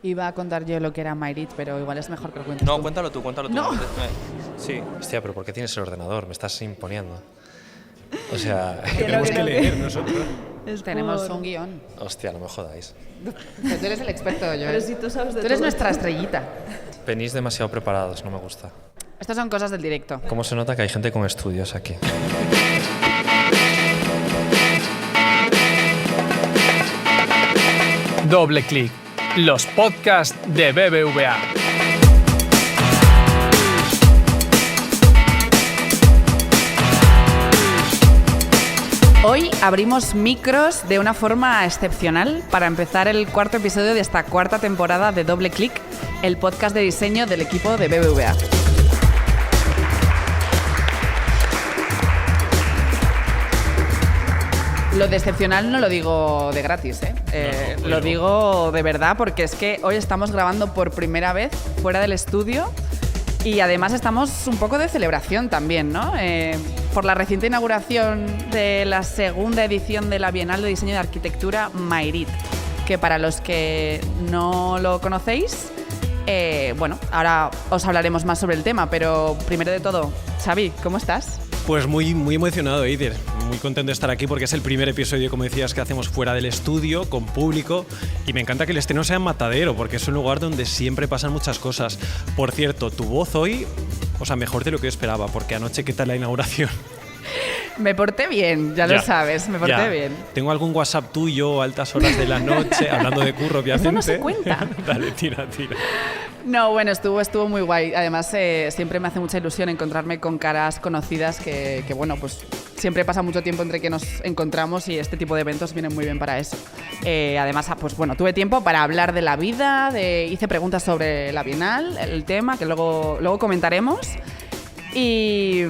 Iba a contar yo lo que era Mayrit, pero igual es mejor que lo cuentes tú. No, cuéntalo tú. No. Sí. Hostia, pero ¿por qué tienes el ordenador? Me estás imponiendo. O sea... Tenemos que leer nosotros. Tenemos un guión. Hostia, no me jodáis. Pero tú eres el experto, Joel. Pero si tú sabes de Tú eres todo. nuestra estrellita. Venís demasiado preparados, no me gusta. Estas son cosas del directo. ¿Cómo se nota que hay gente con estudios aquí? Doble clic. Los podcasts de BBVA. Hoy abrimos micros de una forma excepcional para empezar el cuarto episodio de esta cuarta temporada de Doble Clic, el podcast de diseño del equipo de BBVA. Lo de excepcional no lo digo de gratis, ¿eh? Lo digo de verdad porque es que hoy estamos grabando por primera vez fuera del estudio y además estamos un poco de celebración también, ¿no? Por la reciente inauguración de la segunda edición de la Bienal de Diseño de Arquitectura Mayrit, que para los que no lo conocéis, bueno, ahora os hablaremos más sobre el tema, pero primero de todo, Xavi, ¿cómo estás? Pues muy emocionado, Eider. Muy contento de estar aquí porque es el primer episodio, como decías, que hacemos fuera del estudio, con público. Y me encanta que el estreno sea en Matadero, porque es un lugar donde siempre pasan muchas cosas. Por cierto, tu voz hoy, o sea, mejor de lo que yo esperaba, porque anoche, ¿qué tal la inauguración? Me porté bien, ya lo sabes, me porté bien. Tengo algún WhatsApp tuyo a altas horas de la noche, hablando de curro, obviamente. Eso no se cuenta. Dale, tira. No, bueno, estuvo muy guay. Además, siempre me hace mucha ilusión encontrarme con caras conocidas que bueno, pues siempre pasa mucho tiempo entre que nos encontramos y este tipo de eventos vienen muy bien para eso. Además, pues bueno, tuve tiempo para hablar de la vida, hice preguntas sobre la Bienal, el tema, que luego comentaremos. Y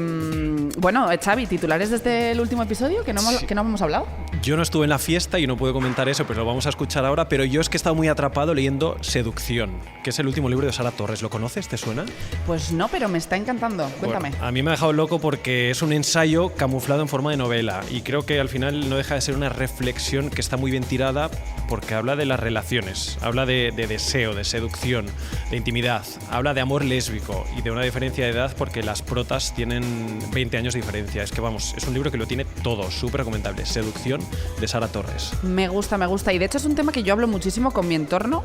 bueno, Xavi, titulares desde el último episodio que no hemos hablado. Yo no estuve en la fiesta y no puedo comentar eso, pero lo vamos a escuchar ahora. Pero yo es que he estado muy atrapado leyendo Seducción, que es el último libro de Sara Torres. ¿Lo conoces? ¿Te suena? Pues no, pero me está encantando. Cuéntame. Bueno, a mí me ha dejado loco porque es un ensayo camuflado en forma de novela y creo que al final no deja de ser una reflexión que está muy bien tirada porque habla de las relaciones, habla de deseo, de seducción, de intimidad, habla de amor lésbico y de una diferencia de edad porque las protas tienen 20 años de diferencia. Es que vamos, es un libro que lo tiene todo, súper recomendable. Seducción, de Sara Torres. Me gusta y de hecho es un tema que yo hablo muchísimo con mi entorno,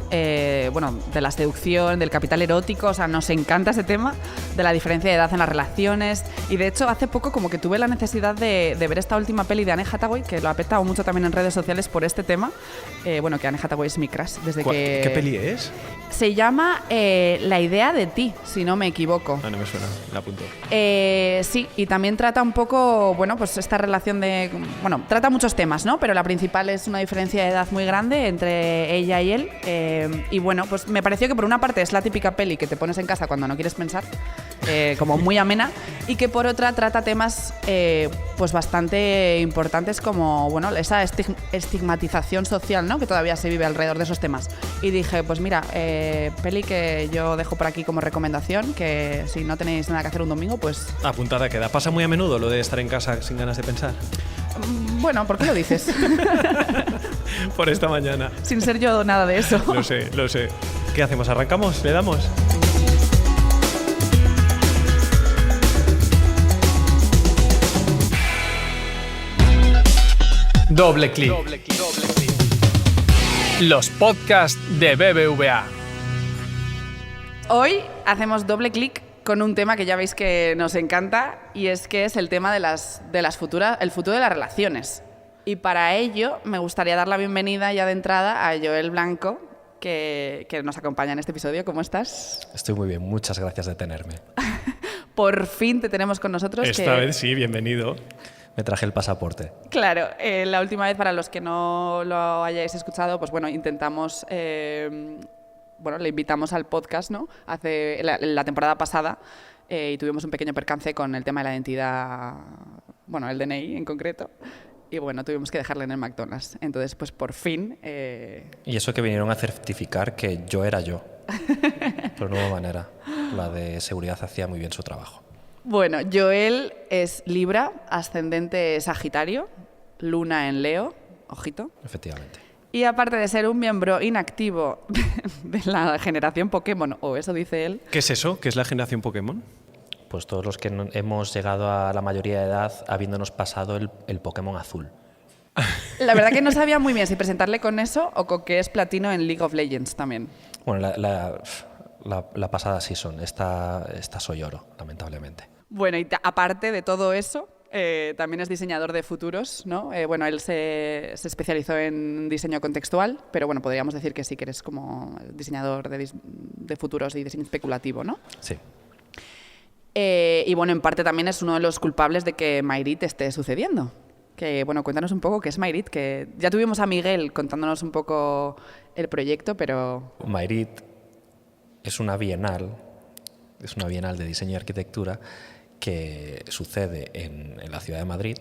bueno, de la seducción, del capital erótico, o sea, nos encanta ese tema, de la diferencia de edad en las relaciones y de hecho hace poco como que tuve la necesidad de ver esta última peli de Anne Hathaway, que lo ha petado mucho también en redes sociales por este tema, bueno, que Anne Hathaway es mi crush desde que... ¿Qué peli es? Se llama La idea de ti, si no me equivoco. Ah, no me suena, la apunto. Sí, y también trata un poco, bueno, pues esta relación de... Bueno, trata muchos temas, ¿no? Pero la principal es una diferencia de edad muy grande entre ella y él. Y bueno, pues me pareció que por una parte es la típica peli que te pones en casa cuando no quieres pensar, como muy amena, y que por otra trata temas pues bastante importantes como, bueno, esa estigmatización social, ¿no? Que todavía se vive alrededor de esos temas. Y dije, pues mira, peli que yo dejo por aquí como recomendación, que si no tenéis nada que hacer un domingo, pues... Apuntada queda. ¿Pasa muy a menudo lo de estar en casa sin ganas de pensar? Bueno, ¿por qué lo dices? Por esta mañana. Sin ser yo nada de eso. Lo sé. ¿Qué hacemos? ¿Arrancamos? ¿Le damos? Doble clic. Los podcasts de BBVA. Hoy hacemos doble clic con un tema que ya veis que nos encanta y es que es el tema de las futuras, el futuro de las relaciones. Y para ello me gustaría dar la bienvenida ya de entrada a Joel Blanco, que nos acompaña en este episodio. ¿Cómo estás? Estoy muy bien, muchas gracias de tenerme. Por fin te tenemos con nosotros. Esta vez sí, bienvenido. Me traje el pasaporte. Claro, la última vez, para los que no lo hayáis escuchado, pues bueno, intentamos... bueno, le invitamos al podcast, ¿no? Hace la temporada pasada y tuvimos un pequeño percance con el tema de la identidad, bueno, el DNI en concreto. Y bueno, tuvimos que dejarle en el McDonald's. Entonces, pues por fin... Y eso que vinieron a certificar que yo era yo. Pero de nueva manera. La de seguridad hacía muy bien su trabajo. Bueno, Joel es Libra, ascendente Sagitario, Luna en Leo, ojito. Efectivamente. Y aparte de ser un miembro inactivo de la generación Pokémon, o eso dice él. ¿Qué es eso? ¿Qué es la generación Pokémon? Pues todos los que hemos llegado a la mayoría de edad habiéndonos pasado el Pokémon azul. La verdad que no sabía muy bien si presentarle con eso o con que es platino en League of Legends también. Bueno, la pasada season, esta soy oro, lamentablemente. Bueno, y aparte de todo eso, también es diseñador de futuros, ¿no? Bueno, él se especializó en diseño contextual, pero bueno, podríamos decir que sí que eres como diseñador de futuros y diseño especulativo, ¿no? Sí. Y bueno, en parte también es uno de los culpables de que Mayrit esté sucediendo. Que bueno, cuéntanos un poco qué es Mayrit, que ya tuvimos a Miguel contándonos un poco el proyecto, pero... Mayrit es una bienal de diseño y arquitectura que sucede en la ciudad de Madrid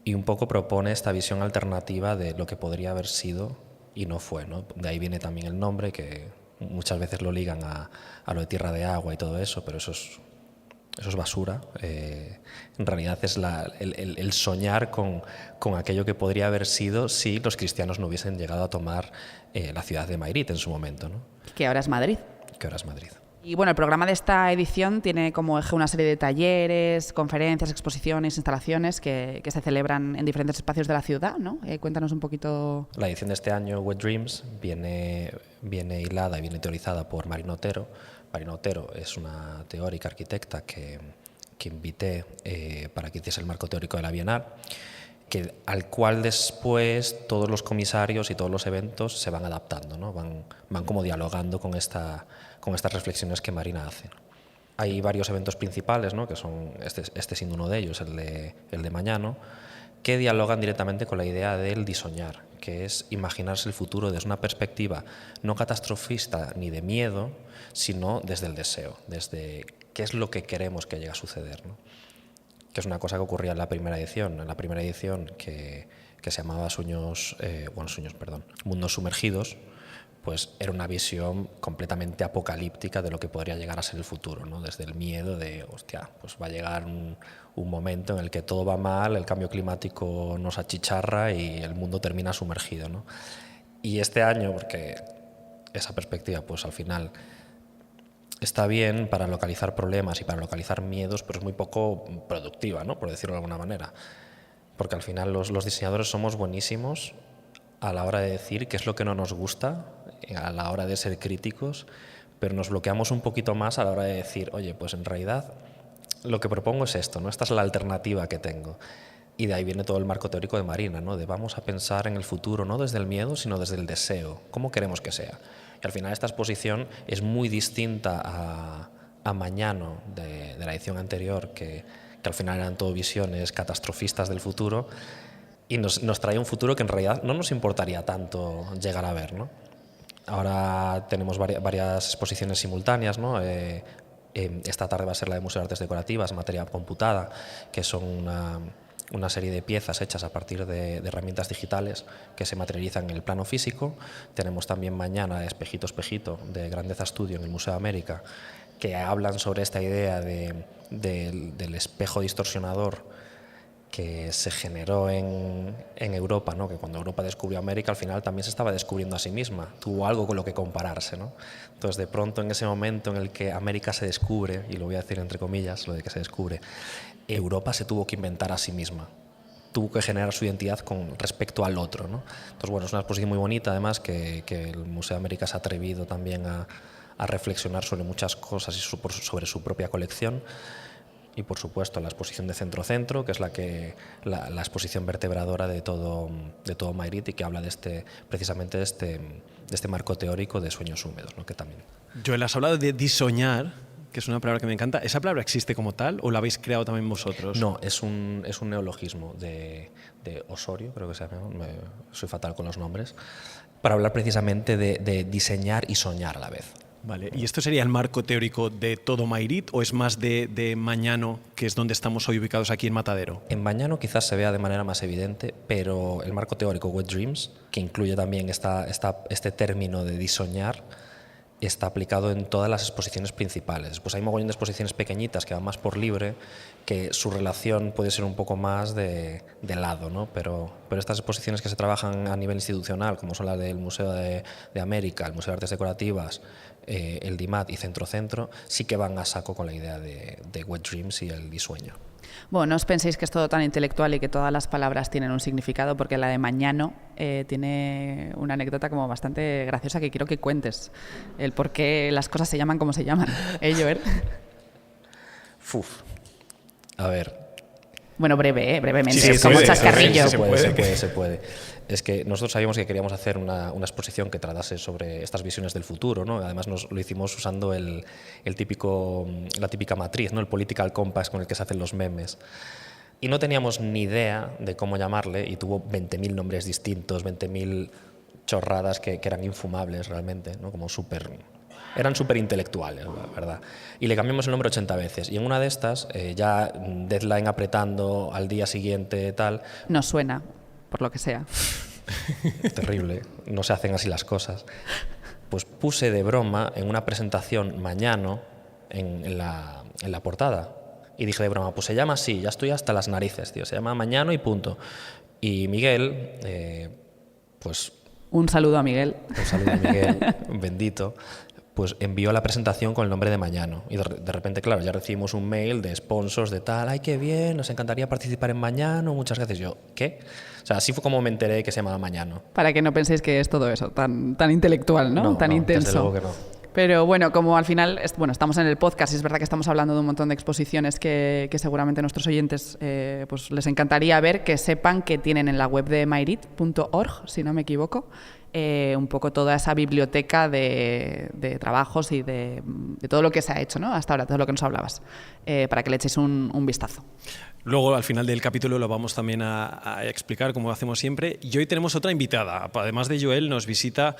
y un poco propone esta visión alternativa de lo que podría haber sido y no fue, ¿no? De ahí viene también el nombre, que muchas veces lo ligan a lo de tierra de agua y todo eso, pero eso es basura. En realidad es el soñar con aquello que podría haber sido si los cristianos no hubiesen llegado a tomar la ciudad de Madrid en su momento, ¿no? Que ahora es Madrid. Que ahora es Madrid. Y bueno, el programa de esta edición tiene como eje una serie de talleres, conferencias, exposiciones, instalaciones que se celebran en diferentes espacios de la ciudad, ¿no? Cuéntanos un poquito. La edición de este año, Wet Dreams, viene hilada y viene teorizada por Marina Otero. Marina Otero es una teórica arquitecta que invité para que hiciese el marco teórico de la Bienal, al cual después todos los comisarios y todos los eventos se van adaptando, ¿no? Van como dialogando con estas reflexiones que Marina hace. Hay varios eventos principales, ¿no? Que son este siendo uno de ellos, el de mañana, que dialogan directamente con la idea del disoñar, que es imaginarse el futuro desde una perspectiva no catastrofista ni de miedo, sino desde el deseo, desde qué es lo que queremos que llegue a suceder, ¿no? Que es una cosa que ocurría en la primera edición. En la primera edición, que se llamaba Mundos Sumergidos, pues era una visión completamente apocalíptica de lo que podría llegar a ser el futuro, ¿no? Desde el miedo de, hostia, pues va a llegar un momento en el que todo va mal, el cambio climático nos achicharra y el mundo termina sumergido, ¿no? Y este año, porque esa perspectiva, pues al final está bien para localizar problemas y para localizar miedos, pero es muy poco productiva, ¿no? Por decirlo de alguna manera. Porque al final los diseñadores somos buenísimos a la hora de decir qué es lo que no nos gusta, a la hora de ser críticos, pero nos bloqueamos un poquito más a la hora de decir, oye, pues en realidad lo que propongo es esto, ¿no? Esta es la alternativa que tengo. Y de ahí viene todo el marco teórico de Marina, ¿no? De vamos a pensar en el futuro no desde el miedo, sino desde el deseo. ¿Cómo queremos que sea? Y al final esta exposición es muy distinta a Mañana de la edición anterior, que al final eran todo visiones catastrofistas del futuro, y nos trae un futuro que en realidad no nos importaría tanto llegar a ver, ¿no? Ahora tenemos varias exposiciones simultáneas, ¿no? Esta tarde va a ser la de Museo de Artes Decorativas, materia computada, que son una serie de piezas hechas a partir de herramientas digitales que se materializan en el plano físico. Tenemos también mañana Espejito, Espejito, de Grandeza Studio en el Museo de América, que hablan sobre esta idea del espejo distorsionador que se generó en Europa, ¿no? Que cuando Europa descubrió América, al final también se estaba descubriendo a sí misma, tuvo algo con lo que compararse, ¿no? Entonces, de pronto, en ese momento en el que América se descubre, y lo voy a decir entre comillas, lo de que se descubre, Europa se tuvo que inventar a sí misma, tuvo que generar su identidad con respecto al otro, ¿no? Entonces, bueno, es una exposición muy bonita, además, que el Museo de América se ha atrevido también a reflexionar sobre muchas cosas y sobre su propia colección. Y por supuesto la exposición de Centro-Centro, que es la exposición vertebradora de todo Mayrit, y que habla precisamente de este marco teórico de sueños húmedos, ¿no? Que también. Joel, has hablado de disoñar, que es una palabra que me encanta. ¿Esa palabra existe como tal o la habéis creado también vosotros? No, es un neologismo de Osorio, creo que se llama, soy fatal con los nombres, para hablar precisamente de diseñar y soñar a la vez. Vale, ¿y esto sería el marco teórico de todo Mayrit o es más de Mañana, que es donde estamos hoy ubicados aquí en Matadero? En Mañana quizás se vea de manera más evidente, pero el marco teórico Wet Dreams, que incluye también este término de disoñar, está aplicado en todas las exposiciones principales. Después hay un mogollón de exposiciones pequeñitas que van más por libre, que su relación puede ser un poco más de lado, ¿no? Pero estas exposiciones que se trabajan a nivel institucional, como son las del Museo de América, el Museo de Artes Decorativas, el DIMAT y Centro, sí que van a saco con la idea de Wet Dreams y el disueño. Bueno, no os penséis que es todo tan intelectual y que todas las palabras tienen un significado, porque la de mañana tiene una anécdota como bastante graciosa que quiero que cuentes. El por qué las cosas se llaman como se llaman. Joel? A ver. Bueno, brevemente, sí, como puede, chascarrillo. Se puede. Es que nosotros sabíamos que queríamos hacer una exposición que tratase sobre estas visiones del futuro, ¿no? Además lo hicimos usando la típica matriz, ¿no? El political compass con el que se hacen los memes. Y no teníamos ni idea de cómo llamarle y tuvo 20.000 nombres distintos, 20.000 chorradas que eran infumables realmente, ¿no? Como eran súper intelectuales, ¿verdad? Y le cambiamos el nombre 80 veces. Y en una de estas, ya deadline apretando al día siguiente, tal... No suena, por lo que sea. Es terrible, no se hacen así las cosas. Pues puse de broma en una presentación mañana en la portada. Y dije de broma, pues se llama así, ya estoy hasta las narices, tío. Se llama Mañana y punto. Y Miguel, pues... Un saludo a Miguel. Un saludo a Miguel, bendito. Pues envió la presentación con el nombre de Mañana. Y de repente, claro, ya recibimos un mail de sponsors de tal, ¡ay, qué bien! Nos encantaría participar en Mañana, muchas gracias. Yo, ¿qué? O sea, así fue como me enteré que se llamaba Mañana. Para que no penséis que es todo eso, tan intelectual, ¿no? Tan intenso. Desde luego que no. Pero bueno, como al final, estamos en el podcast y es verdad que estamos hablando de un montón de exposiciones que seguramente a nuestros oyentes pues les encantaría ver, que sepan que tienen en la web de myrit.org, si no me equivoco, un poco toda esa biblioteca de trabajos y de todo lo que se ha hecho, ¿no? Hasta ahora, todo lo que nos hablabas, para que le echéis un vistazo. Luego, al final del capítulo, lo vamos también a explicar, como hacemos siempre. Y hoy tenemos otra invitada. Además de Joel, nos visita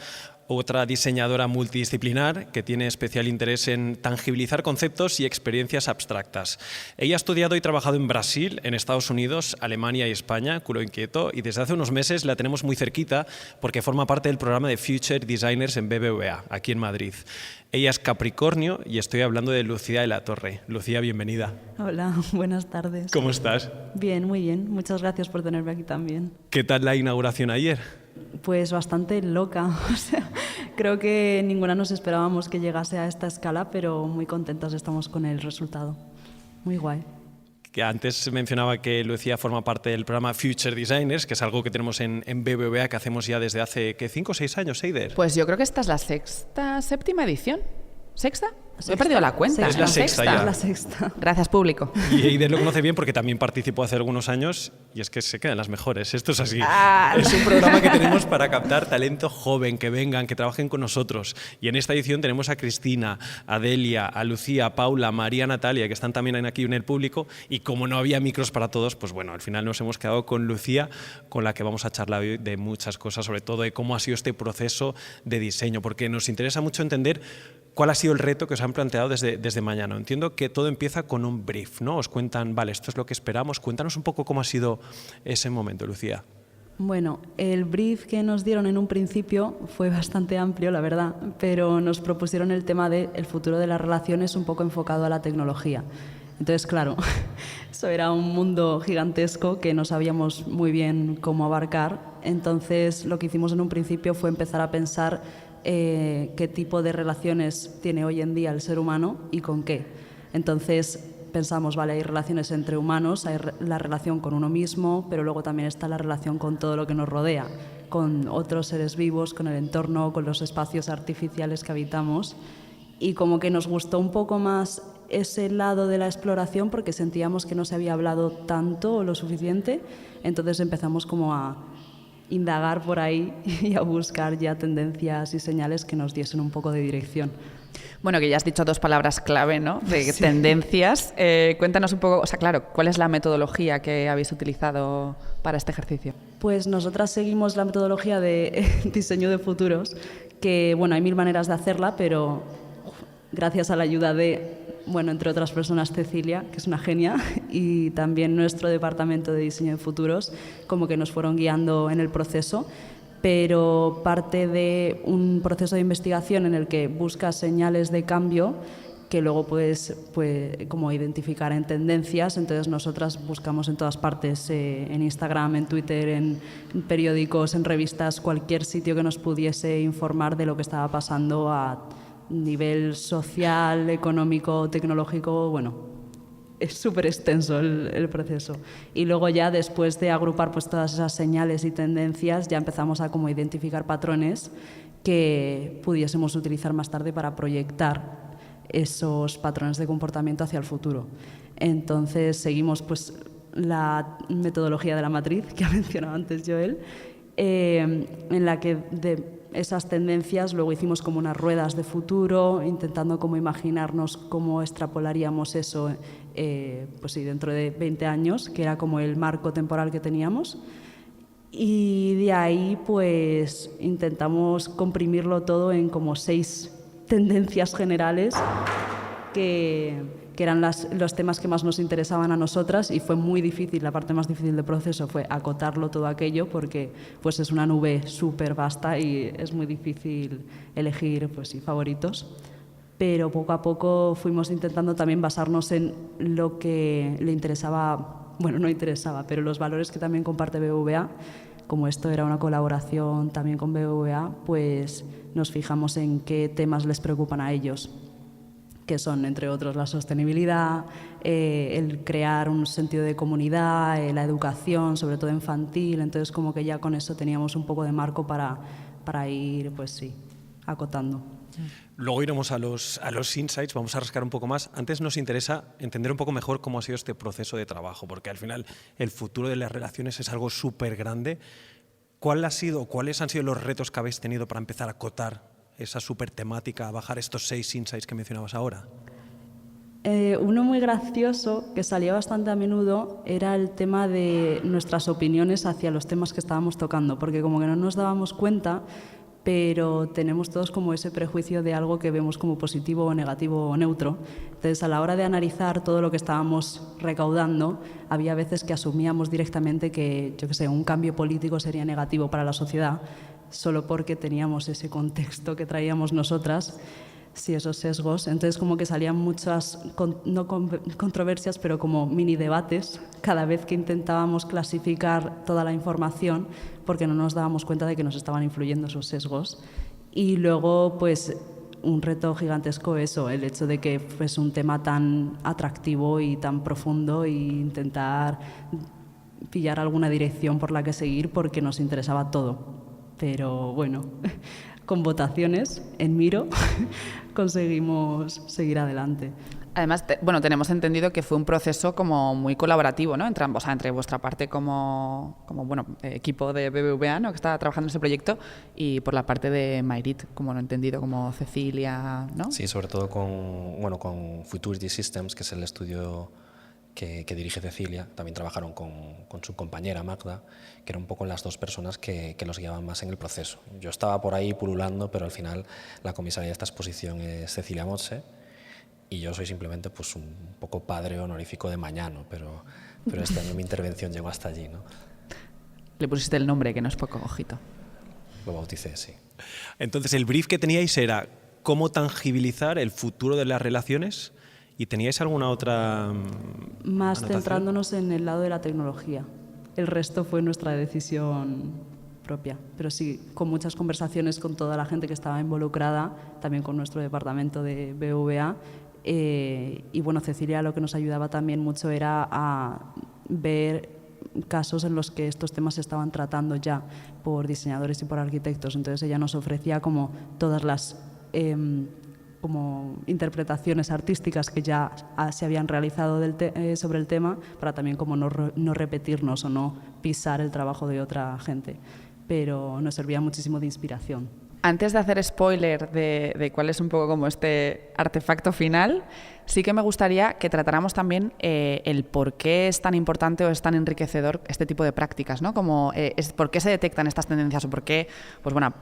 otra diseñadora multidisciplinar que tiene especial interés en tangibilizar conceptos y experiencias abstractas. Ella ha estudiado y trabajado en Brasil, en Estados Unidos, Alemania y España, culo inquieto, y desde hace unos meses la tenemos muy cerquita porque forma parte del programa de Future Designers en BBVA, aquí en Madrid. Ella es Capricornio y estoy hablando de Lucía de la Torre. Lucía, bienvenida. Hola, buenas tardes. ¿Cómo estás? Bien, muy bien. Muchas gracias por tenerme aquí también. ¿Qué tal la inauguración ayer? Pues bastante loca. O sea, creo que ninguna nos esperábamos que llegase a esta escala, pero muy contentas estamos con el resultado. Muy guay. Que antes mencionaba que Lucía forma parte del programa Future Designers, que es algo que tenemos en BBVA, que hacemos ya desde hace, ¿qué? 5 o 6 años, Eider. Pues yo creo que esta es la séptima edición. ¿Sexta? He perdido la cuenta. Es la sexta ya. Es la sexta. Gracias, público. Y Eider lo conoce bien porque también participó hace algunos años y es que se quedan las mejores. Esto es así. Es un programa que tenemos para captar talento joven, que vengan, que trabajen con nosotros. Y en esta edición tenemos a Cristina, a Delia, a Lucía, a Paula, a María, a Natalia, que están también aquí en el público. Y como no había micros para todos, pues bueno, al final nos hemos quedado con Lucía, con la que vamos a charlar hoy de muchas cosas, sobre todo de cómo ha sido este proceso de diseño, porque nos interesa mucho entender ¿cuál ha sido el reto que os han planteado desde mañana? Entiendo que todo empieza con un brief, ¿no? Os cuentan, vale, esto es lo que esperamos. Cuéntanos un poco cómo ha sido ese momento, Lucía. Bueno, el brief que nos dieron en un principio fue bastante amplio, la verdad, pero nos propusieron el tema del futuro de las relaciones un poco enfocado a la tecnología. Entonces, claro, eso era un mundo gigantesco que no sabíamos muy bien cómo abarcar. Entonces, lo que hicimos en un principio fue empezar a pensar qué tipo de relaciones tiene hoy en día el ser humano y con qué. Entonces pensamos, vale, hay relaciones entre humanos, hay la relación con uno mismo, pero luego también está la relación con todo lo que nos rodea, con otros seres vivos, con el entorno, con los espacios artificiales que habitamos. Y como que nos gustó un poco más ese lado de la exploración porque sentíamos que no se había hablado tanto o lo suficiente, entonces empezamos como a indagar por ahí y a buscar ya tendencias y señales que nos diesen un poco de dirección. Bueno, que ya has dicho dos palabras clave, ¿no? De sí. Tendencias. Cuéntanos un poco, o sea, claro, ¿cuál es la metodología que habéis utilizado para este ejercicio? Pues nosotras seguimos la metodología de diseño de futuros, que, bueno, hay 1000 maneras de hacerla, pero gracias a la ayuda de, bueno, entre otras personas, Cecilia, que es una genia, y también nuestro departamento de diseño de futuros, como que nos fueron guiando en el proceso. pero parte de un proceso de investigación en el que buscas señales de cambio que luego puedes como identificar en tendencias. Entonces nosotras buscamos en todas partes, en Instagram, en Twitter, en periódicos, en revistas, cualquier sitio que nos pudiese informar de lo que estaba pasando a nivel social, económico, tecnológico. Bueno, es súper extenso el proceso. Y luego ya después de agrupar pues todas esas señales y tendencias, ya empezamos a como identificar patrones que pudiésemos utilizar más tarde para proyectar esos patrones de comportamiento hacia el futuro. Entonces seguimos pues la metodología de la matriz que ha mencionado antes Joel, en la que de esas tendencias luego hicimos como unas ruedas de futuro, intentando como imaginarnos cómo extrapolaríamos eso pues sí, dentro de 20 años, que era como el marco temporal que teníamos. Y de ahí pues intentamos comprimirlo todo en como 6 tendencias generales que eran los temas que más nos interesaban a nosotras, y fue muy difícil, la parte más difícil del proceso fue acotarlo todo aquello porque pues es una nube súper vasta y es muy difícil elegir pues, sí, favoritos. Pero poco a poco fuimos intentando también basarnos en lo que le interesaba, bueno, no interesaba, pero los valores que también comparte BBVA. Como esto era una colaboración también con BBVA, pues nos fijamos en qué temas les preocupan a ellos, que son, entre otros, la sostenibilidad, el crear un sentido de comunidad, la educación, sobre todo infantil. Entonces, como que ya con eso teníamos un poco de marco para ir, pues sí, acotando. Luego iremos a los insights, vamos a rascar un poco más. Antes nos interesa entender un poco mejor cómo ha sido este proceso de trabajo, porque al final el futuro de las relaciones es algo súper grande. ¿Cuáles han sido los retos que habéis tenido para empezar a acotar esa súper temática, a bajar estos 6 insights que mencionabas ahora? Uno muy gracioso, que salía bastante a menudo, era el tema de nuestras opiniones hacia los temas que estábamos tocando, porque como que no nos dábamos cuenta, pero tenemos todos como ese prejuicio de algo que vemos como positivo o negativo o neutro. Entonces, a la hora de analizar todo lo que estábamos recaudando, había veces que asumíamos directamente que, yo qué sé, un cambio político sería negativo para la sociedad, solo porque teníamos ese contexto que traíamos nosotras, sí, esos sesgos. Entonces, como que salían muchas, no controversias, pero como mini debates cada vez que intentábamos clasificar toda la información, porque no nos dábamos cuenta de que nos estaban influyendo esos sesgos. Y luego, pues, un reto gigantesco eso, el hecho de que fuese un tema tan atractivo y tan profundo, e intentar pillar alguna dirección por la que seguir, porque nos interesaba todo. Pero bueno, con votaciones en Miro conseguimos seguir adelante. Además, tenemos entendido que fue un proceso como muy colaborativo, ¿no? Entre ambos, entre vuestra parte como equipo de BBVA, ¿no? Que estaba trabajando en ese proyecto, y por la parte de Mayrit, como lo he entendido, como Cecilia, ¿no? Sí, sobre todo con Futurity Systems, que es el estudio que dirige Cecilia. También trabajaron con su compañera Magda, que eran un poco las dos personas que los guiaban más en el proceso. Yo estaba por ahí pululando, pero al final la comisaria de esta exposición es Cecilia Motse, y yo soy simplemente pues un poco padre honorífico de Mañano, pero este año mi intervención llegó hasta allí, ¿no? Le pusiste el nombre, que no es poco, ojito. Lo bauticé, sí. Entonces, el brief que teníais era cómo tangibilizar el futuro de las relaciones, ¿y teníais alguna otra más anotación? Centrándonos en el lado de la tecnología. El resto fue nuestra decisión propia, pero sí, con muchas conversaciones con toda la gente que estaba involucrada, también con nuestro departamento de BBVA. Y bueno, Cecilia lo que nos ayudaba también mucho era a ver casos en los que estos temas se estaban tratando ya por diseñadores y por arquitectos. Entonces ella nos ofrecía como todas las como interpretaciones artísticas que ya se habían realizado sobre el tema, para también como no repetirnos o no pisar el trabajo de otra gente. Pero nos servía muchísimo de inspiración. Antes de hacer spoiler de cuál es un poco como este artefacto final, sí que me gustaría que tratáramos también el por qué es tan importante o es tan enriquecedor este tipo de prácticas, ¿no? Como por qué se detectan estas tendencias o por qué, pues bueno,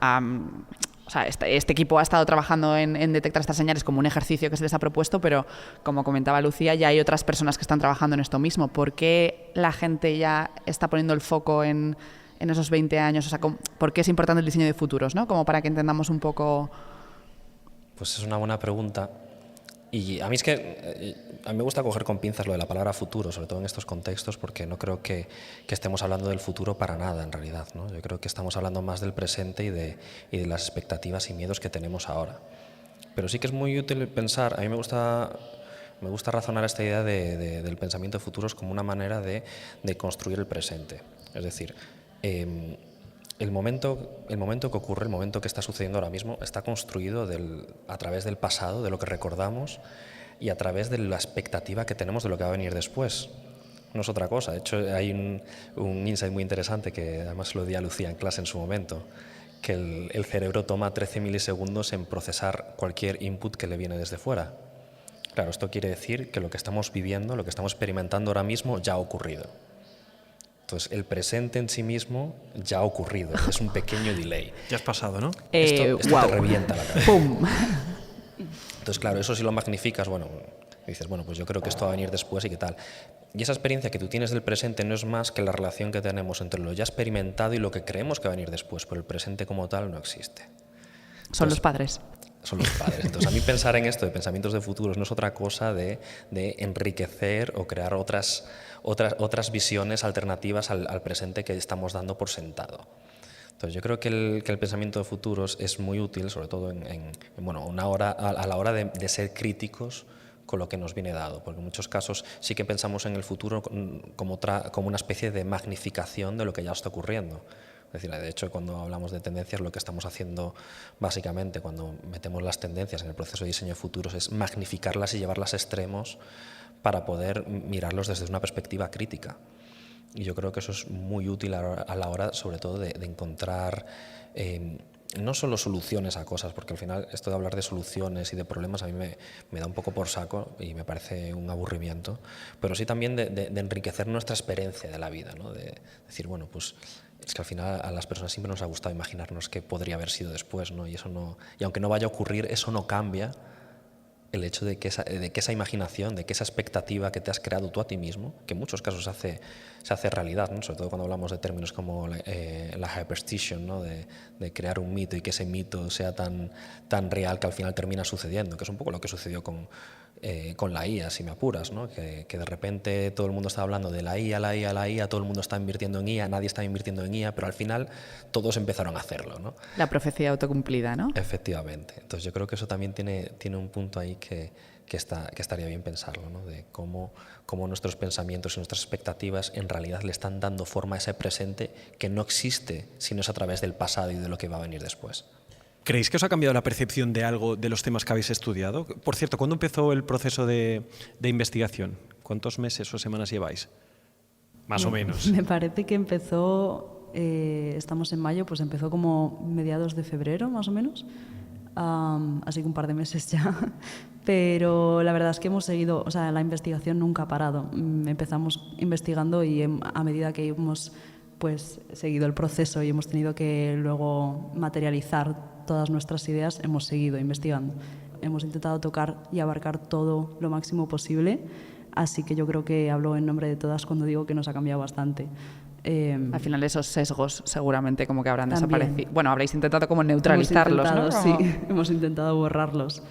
o sea, este equipo ha estado trabajando en detectar estas señales como un ejercicio que se les ha propuesto, pero como comentaba Lucía, ya hay otras personas que están trabajando en esto mismo. ¿Por qué la gente ya está poniendo el foco en en esos 20 años? O sea, ¿por qué es importante el diseño de futuros, ¿no? Como para que entendamos un poco... Pues es una buena pregunta. Y a mí es que a mí me gusta coger con pinzas lo de la palabra futuro, sobre todo en estos contextos, porque no creo que estemos hablando del futuro para nada, en realidad, ¿no? Yo creo que estamos hablando más del presente y de las expectativas y miedos que tenemos ahora. Pero sí que es muy útil pensar, a mí me gusta razonar esta idea del pensamiento de futuros como una manera de construir el presente. Es decir, el momento que ocurre, el momento que está sucediendo ahora mismo, está construido a través del pasado, de lo que recordamos, y a través de la expectativa que tenemos de lo que va a venir después. No es otra cosa. De hecho, hay un insight muy interesante que además lo di a Lucía en clase en su momento, que el cerebro toma 13 milisegundos en procesar cualquier input que le viene desde fuera. Claro, esto quiere decir que lo que estamos viviendo, lo que estamos experimentando ahora mismo ya ha ocurrido. Entonces, el presente en sí mismo ya ha ocurrido, es un pequeño delay. Ya has pasado, ¿no? Esto wow. te revienta la cabeza. ¡Pum! Entonces, claro, eso si lo magnificas, bueno, dices, bueno, pues yo creo que esto va a venir después y qué tal. Y esa experiencia que tú tienes del presente no es más que la relación que tenemos entre lo ya experimentado y lo que creemos que va a venir después, pero el presente como tal no existe. Son los padres. Son los padres. Entonces, a mí pensar en esto de pensamientos de futuros no es otra cosa de enriquecer o crear otras visiones alternativas al presente que estamos dando por sentado. Entonces, yo creo que el pensamiento de futuros es muy útil, sobre todo a la hora de ser críticos con lo que nos viene dado, porque en muchos casos sí que pensamos en el futuro como una especie de magnificación de lo que ya está ocurriendo. Es decir, de hecho, cuando hablamos de tendencias, lo que estamos haciendo básicamente cuando metemos las tendencias en el proceso de diseño de futuros es magnificarlas y llevarlas a extremos para poder mirarlos desde una perspectiva crítica. Y yo creo que eso es muy útil a la hora, sobre todo, de encontrar no solo soluciones a cosas, porque al final esto de hablar de soluciones y de problemas a mí me da un poco por saco y me parece un aburrimiento, pero sí también de enriquecer nuestra experiencia de la vida, ¿no? De decir, bueno, pues es que al final a las personas siempre nos ha gustado imaginarnos qué podría haber sido después, ¿no? Y aunque no vaya a ocurrir, eso no cambia el hecho de que esa imaginación, de que esa expectativa que te has creado tú a ti mismo, que en muchos casos se hace realidad, ¿no? Sobre todo cuando hablamos de términos como la hyperstition, ¿no? de crear un mito y que ese mito sea tan real que al final termina sucediendo, que es un poco lo que sucedió con la IA, si me apuras, ¿no? Que de repente todo el mundo está hablando de la IA, todo el mundo está invirtiendo en IA, nadie está invirtiendo en IA, pero al final todos empezaron a hacerlo, ¿no? La profecía autocumplida, ¿no? Efectivamente. Entonces yo creo que eso también tiene un punto ahí que estaría bien pensarlo, ¿no? De cómo nuestros pensamientos y nuestras expectativas en realidad le están dando forma a ese presente que no existe si no es a través del pasado y de lo que va a venir después. ¿Creéis que os ha cambiado la percepción de algo de los temas que habéis estudiado? Por cierto, ¿cuándo empezó el proceso de investigación? ¿Cuántos meses o semanas lleváis? Más o menos. Me parece que empezó, estamos en mayo, pues empezó como mediados de febrero, más o menos. Así que un par de meses ya. Pero la verdad es que hemos seguido, o sea, la investigación nunca ha parado. Empezamos investigando y a medida que hemos pues seguido el proceso y hemos tenido que luego materializar todas nuestras ideas, hemos seguido investigando. Hemos intentado tocar y abarcar todo lo máximo posible, así que yo creo que hablo en nombre de todas cuando digo que nos ha cambiado bastante. Al final esos sesgos seguramente como que habrán también desaparecido. Bueno, habréis intentado como neutralizarlos, ¿no? Sí, hemos intentado borrarlos,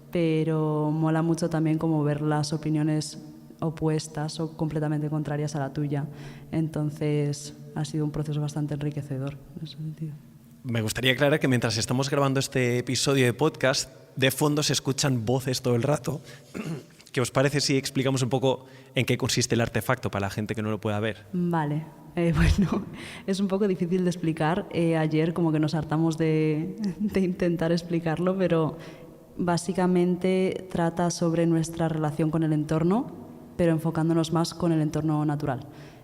pero mola mucho también como ver las opiniones opuestas o completamente contrarias a la tuya. Entonces ha sido un proceso bastante enriquecedor en ese sentido. Me gustaría aclarar que mientras estamos grabando este episodio de podcast, de fondo se escuchan voces todo el rato. ¿Qué os parece si explicamos un poco en qué consiste el artefacto para la gente que no lo pueda ver? Vale, bueno, es un poco difícil de explicar. Ayer como que nos hartamos de intentar explicarlo, pero básicamente trata sobre nuestra relación con el entorno, pero enfocándonos más con el entorno natural.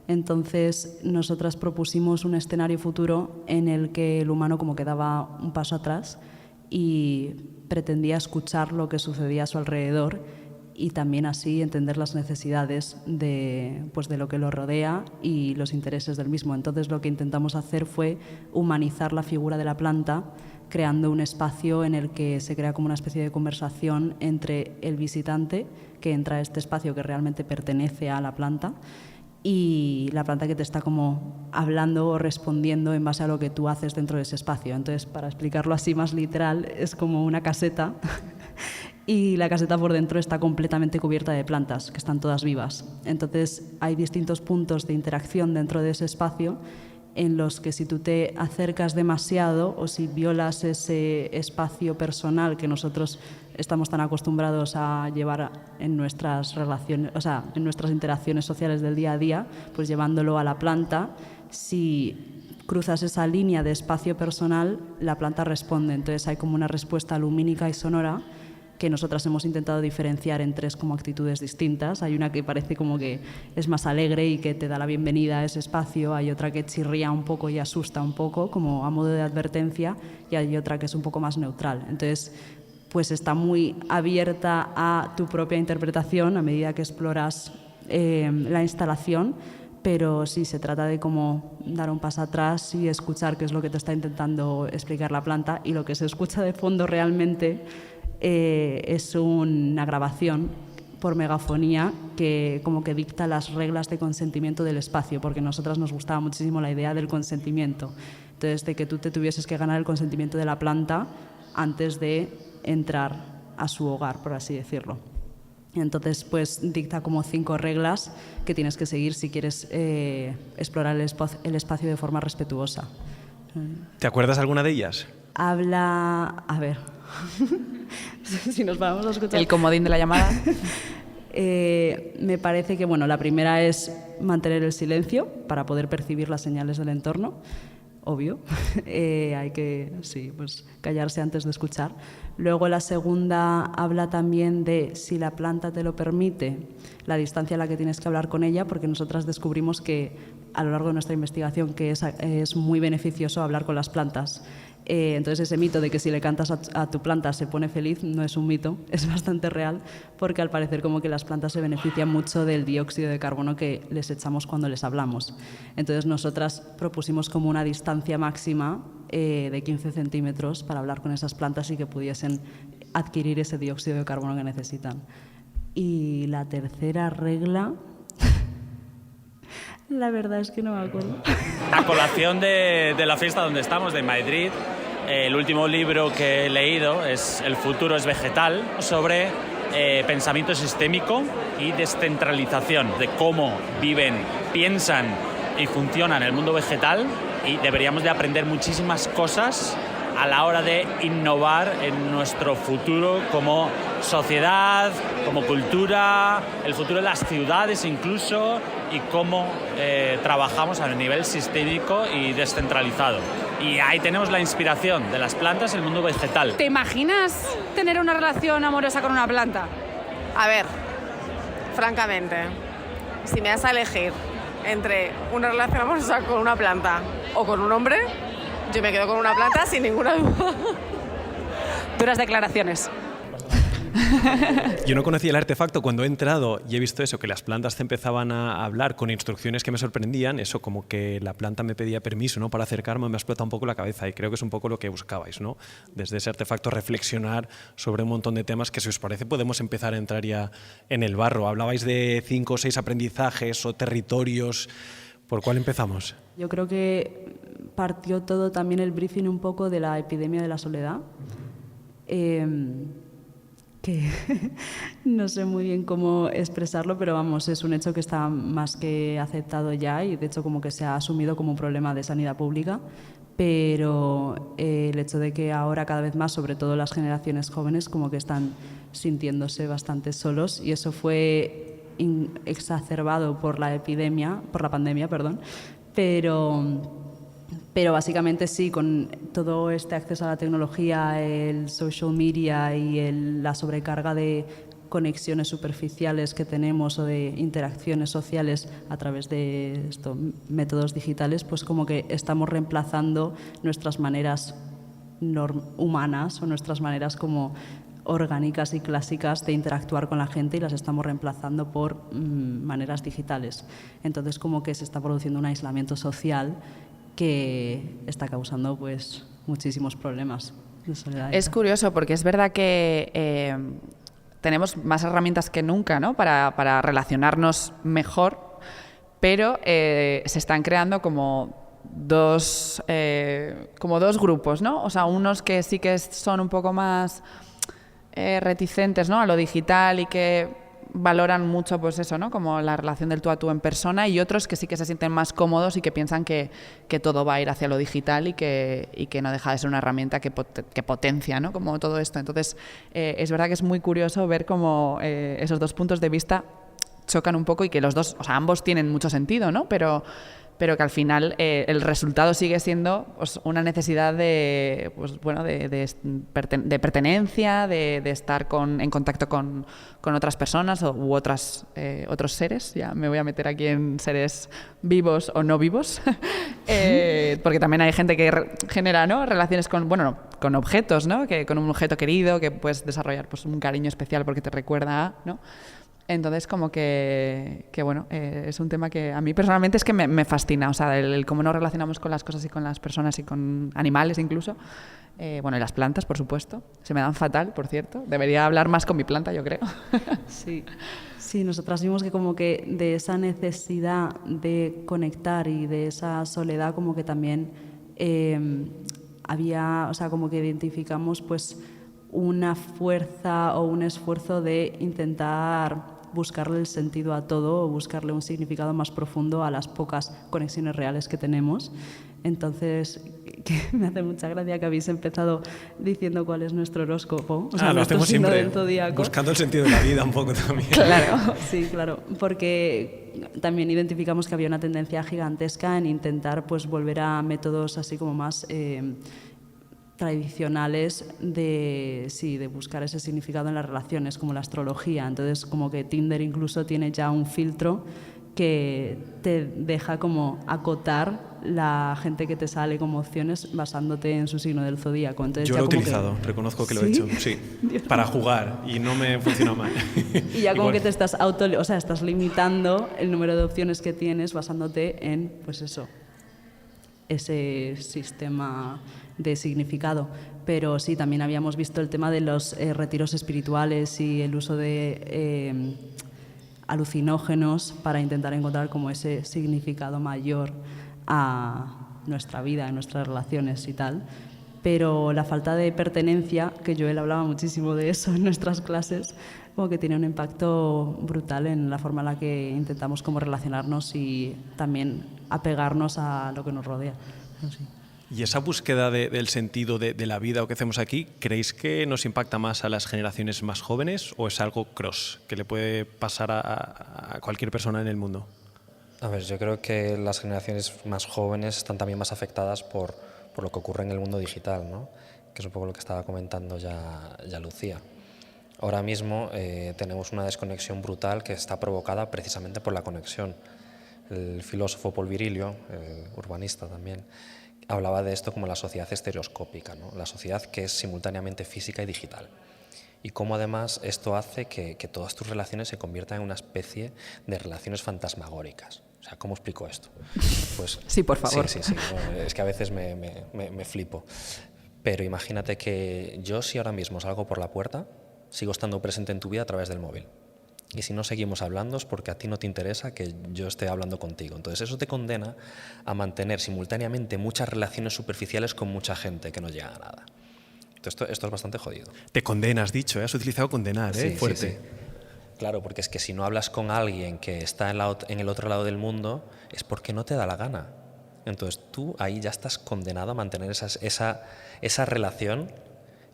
Entonces, nosotras propusimos un escenario futuro en el que el humano como que daba un paso atrás y pretendía escuchar lo que sucedía a su alrededor y también así entender las necesidades de lo que lo rodea y los intereses del mismo. Entonces, lo que intentamos hacer fue humanizar la figura de la planta, creando un espacio en el que se crea como una especie de conversación entre el visitante que entra a este espacio que realmente pertenece a la planta y la planta que te está como hablando o respondiendo en base a lo que tú haces dentro de ese espacio. Entonces, para explicarlo así más literal, es como una caseta y la caseta por dentro está completamente cubierta de plantas, que están todas vivas. Entonces, hay distintos puntos de interacción dentro de ese espacio en los que si tú te acercas demasiado o si violas ese espacio personal que nosotros estamos tan acostumbrados a llevar en nuestras relaciones, o sea, en nuestras interacciones sociales del día a día, pues llevándolo a la planta, si cruzas esa línea de espacio personal, la planta responde. Entonces hay como una respuesta lumínica y sonora que nosotras hemos intentado diferenciar en 3 como actitudes distintas. Hay una que parece como que es más alegre y que te da la bienvenida a ese espacio, hay otra que chirría un poco y asusta un poco, como a modo de advertencia, y hay otra que es un poco más neutral. Entonces, pues está muy abierta a tu propia interpretación a medida que exploras la instalación, pero sí se trata de como dar un paso atrás y escuchar qué es lo que te está intentando explicar la planta, y lo que se escucha de fondo realmente es una grabación por megafonía que como que dicta las reglas de consentimiento del espacio, porque a nosotras nos gustaba muchísimo la idea del consentimiento. Entonces, de que tú te tuvieses que ganar el consentimiento de la planta antes de entrar a su hogar, por así decirlo. Entonces, pues dicta como 5 reglas que tienes que seguir si quieres explorar el espacio de forma respetuosa. ¿Te acuerdas alguna de ellas? Habla... A ver... si nos vamos a escuchar... El comodín de la llamada. Me parece que, bueno, la primera es mantener el silencio para poder percibir las señales del entorno. Obvio. Hay que, sí, pues callarse antes de escuchar. Luego la segunda habla también de, si la planta te lo permite, la distancia a la que tienes que hablar con ella, porque nosotras descubrimos que a lo largo de nuestra investigación que es muy beneficioso hablar con las plantas. Entonces ese mito de que si le cantas a tu planta se pone feliz no es un mito, es bastante real, porque al parecer como que las plantas se benefician mucho del dióxido de carbono que les echamos cuando les hablamos. Entonces nosotras propusimos como una distancia máxima de 15 centímetros para hablar con esas plantas y que pudiesen adquirir ese dióxido de carbono que necesitan. Y la tercera regla... La verdad es que no me acuerdo. A colación de la fiesta donde estamos, de Madrid, el último libro que he leído es El futuro es vegetal, sobre pensamiento sistémico y descentralización, de cómo viven, piensan y funcionan el mundo vegetal, y deberíamos de aprender muchísimas cosas a la hora de innovar en nuestro futuro como sociedad, como cultura, el futuro de las ciudades incluso, y cómo trabajamos a nivel sistémico y descentralizado. Y ahí tenemos la inspiración de las plantas y el mundo vegetal. ¿Te imaginas tener una relación amorosa con una planta? A ver, francamente, si me das a elegir entre una relación amorosa con una planta o con un hombre, yo me quedo con una planta sin ninguna duda. Duras declaraciones. Yo no conocía el artefacto cuando he entrado y he visto eso, que las plantas te empezaban a hablar con instrucciones que me sorprendían, eso como que la planta me pedía permiso, ¿no?, para acercarme, me ha explotado un poco la cabeza, y creo que es un poco lo que buscabais, ¿no? Desde ese artefacto reflexionar sobre un montón de temas que, si os parece, podemos empezar a entrar ya en el barro. Hablabais de 5 o 6 aprendizajes o territorios. ¿Por cuál empezamos? Yo creo que partió todo también el briefing un poco de la epidemia de la soledad. Que no sé muy bien cómo expresarlo, pero vamos, es un hecho que está más que aceptado ya, y de hecho como que se ha asumido como un problema de sanidad pública, pero el hecho de que ahora cada vez más, sobre todo las generaciones jóvenes, como que están sintiéndose bastante solos, y eso fue exacerbado por la pandemia, pero básicamente sí, con todo este acceso a la tecnología, el social media y la sobrecarga de conexiones superficiales que tenemos o de interacciones sociales a través de estos métodos digitales, pues como que estamos reemplazando nuestras maneras humanas o nuestras maneras como orgánicas y clásicas de interactuar con la gente, y las estamos reemplazando por maneras digitales. Entonces como que se está produciendo un aislamiento social que está causando pues muchísimos problemas de soledad. Es curioso porque es verdad que tenemos más herramientas que nunca, ¿no?, para relacionarnos mejor, pero se están creando como dos grupos, ¿no? O sea, unos que sí que son un poco más reticentes, ¿no?, a lo digital y que valoran mucho, pues eso, ¿no?, como la relación del tú a tú en persona, y otros que sí que se sienten más cómodos y que piensan que todo va a ir hacia lo digital y que no deja de ser una herramienta que potencia, ¿no?, como todo esto. Entonces, es verdad que es muy curioso ver cómo esos dos puntos de vista chocan un poco y que los dos, o sea, ambos tienen mucho sentido, ¿no?, pero que al final el resultado sigue siendo, pues, una necesidad de, pues, bueno, de pertenencia, de estar en contacto con otras personas u otros seres. Ya me voy a meter aquí en seres vivos o no vivos, porque también hay gente que genera, ¿no?, relaciones con objetos, ¿no?, que con un objeto querido, que puedes desarrollar, pues, un cariño especial porque te recuerda a, ¿no? Entonces, como que bueno, es un tema que a mí personalmente es que me fascina, o sea, el cómo nos relacionamos con las cosas y con las personas y con animales incluso. Bueno, y las plantas, por supuesto. Se me dan fatal, por cierto. Debería hablar más con mi planta, yo creo. Sí, nosotras vimos que como que de esa necesidad de conectar y de esa soledad como que también había, o sea, como que identificamos pues una fuerza o un esfuerzo de intentar buscarle el sentido a todo o buscarle un significado más profundo a las pocas conexiones reales que tenemos. Entonces, que me hace mucha gracia que habéis empezado diciendo cuál es nuestro horóscopo. O sea, lo hacemos signo siempre, del zodíaco. buscando el sentido de la vida un poco también. Claro. Sí, claro, porque también identificamos que había una tendencia gigantesca en intentar pues volver a métodos así como más tradicionales de buscar ese significado en las relaciones, como la astrología. Entonces, como que Tinder incluso tiene ya un filtro que te deja como acotar la gente que te sale como opciones basándote en su signo del zodíaco. Entonces, yo ya lo he como utilizado, reconozco que lo he hecho, sí, para jugar y no me funciona mal. Y ya como que te estás estás limitando el número de opciones que tienes basándote en, pues eso, ese sistema de significado. Pero sí, también habíamos visto el tema de los retiros espirituales y el uso de alucinógenos para intentar encontrar como ese significado mayor a nuestra vida, a nuestras relaciones y tal. Pero la falta de pertenencia, que Joel hablaba muchísimo de eso en nuestras clases, como que tiene un impacto brutal en la forma en la que intentamos como relacionarnos y también apegarnos a lo que nos rodea. Así. ¿Y esa búsqueda del sentido de la vida o que hacemos aquí, creéis que nos impacta más a las generaciones más jóvenes o es algo cross, que le puede pasar a cualquier persona en el mundo? A ver, yo creo que las generaciones más jóvenes están también más afectadas por lo que ocurre en el mundo digital, ¿no?, que es un poco lo que estaba comentando ya Lucía. Ahora mismo tenemos una desconexión brutal que está provocada precisamente por la conexión. El filósofo Paul Virilio, urbanista también, hablaba de esto como la sociedad estereoscópica, ¿no?, la sociedad que es simultáneamente física y digital. Y cómo además esto hace que todas tus relaciones se conviertan en una especie de relaciones fantasmagóricas. O sea, ¿cómo explico esto? Pues, sí, por favor. Sí. No, es que a veces me flipo. Pero imagínate que yo, si ahora mismo salgo por la puerta, sigo estando presente en tu vida a través del móvil. Y si no seguimos hablando es porque a ti no te interesa que yo esté hablando contigo. Entonces eso te condena a mantener simultáneamente muchas relaciones superficiales con mucha gente que no llega a nada. Entonces esto es bastante jodido. Te condena, has dicho, has utilizado condenar, fuerte. Sí. Claro, porque es que si no hablas con alguien que está en el otro lado del mundo es porque no te da la gana. Entonces tú ahí ya estás condenado a mantener esa relación,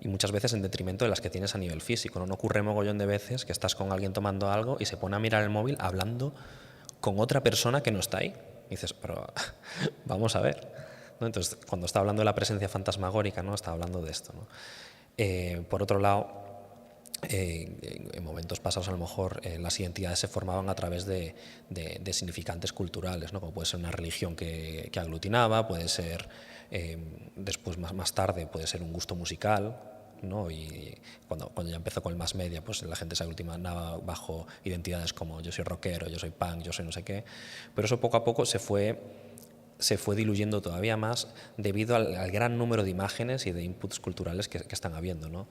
y muchas veces en detrimento de las que tienes a nivel físico. No ocurre mogollón de veces que estás con alguien tomando algo y se pone a mirar el móvil hablando con otra persona que no está ahí. Y dices, pero vamos a ver, ¿no? Entonces, cuando está hablando de la presencia fantasmagórica, ¿no?, está hablando de esto, ¿no? Por otro lado, en momentos pasados a lo mejor las identidades se formaban a través de significantes culturales, ¿no?, como puede ser una religión que aglutinaba, puede ser después más tarde puede ser un gusto musical, ¿no? Y cuando ya empezó con el mass media, pues la gente se aglutinaba bajo identidades como yo soy rockero, yo soy punk, yo soy no sé qué, pero eso poco a poco se fue diluyendo todavía más debido al gran número de imágenes y de inputs culturales que están habiendo, ¿no?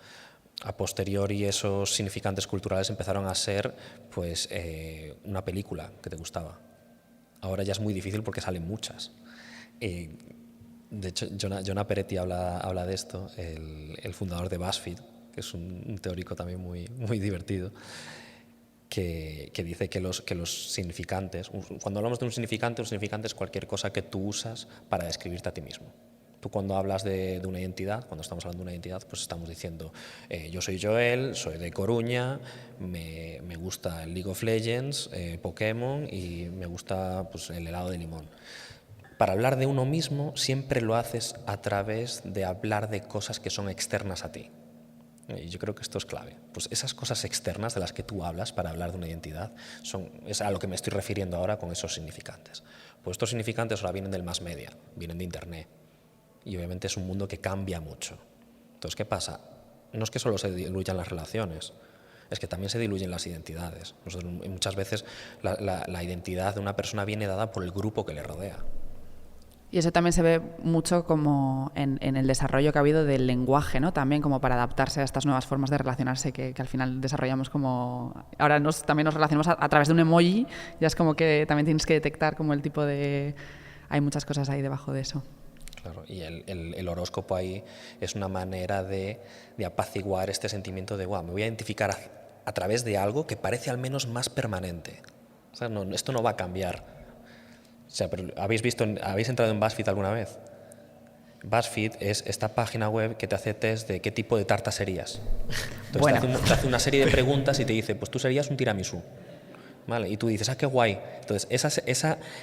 A posteriori esos significantes culturales empezaron a ser pues una película que te gustaba. Ahora ya es muy difícil porque salen muchas. De hecho, Jonah Peretti habla de esto, el fundador de BuzzFeed, que es un teórico también muy, muy divertido, que dice que los significantes, cuando hablamos de un significante es cualquier cosa que tú usas para describirte a ti mismo. Tú cuando hablas de una identidad, cuando estamos hablando de una identidad, pues estamos diciendo yo soy Joel, soy de Coruña, me gusta el League of Legends, Pokémon y me gusta pues, el helado de limón. Para hablar de uno mismo siempre lo haces a través de hablar de cosas que son externas a ti. Y yo creo que esto es clave. Pues esas cosas externas de las que tú hablas para hablar de una identidad es a lo que me estoy refiriendo ahora con esos significantes. Pues estos significantes ahora vienen del mass media, vienen de Internet. Y obviamente es un mundo que cambia mucho. Entonces, ¿qué pasa? No es que solo se diluyan las relaciones, es que también se diluyen las identidades. Muchas veces la identidad de una persona viene dada por el grupo que le rodea. Y eso también se ve mucho como en el desarrollo que ha habido del lenguaje, ¿no? También como para adaptarse a estas nuevas formas de relacionarse que al final desarrollamos como... Ahora también nos relacionamos a través de un emoji, ya es como que también tienes que detectar como el tipo de... Hay muchas cosas ahí debajo de eso. Claro, y el horóscopo ahí es una manera de apaciguar este sentimiento de, me voy a identificar a través de algo que parece al menos más permanente. O sea, esto no va a cambiar. O sea, pero ¿habéis entrado en BuzzFeed alguna vez? BuzzFeed es esta página web que te hace test de qué tipo de tarta serías. Entonces te hace una serie de preguntas y te dice, pues tú serías un tiramisú. ¿Vale? Y tú dices, qué guay. Entonces,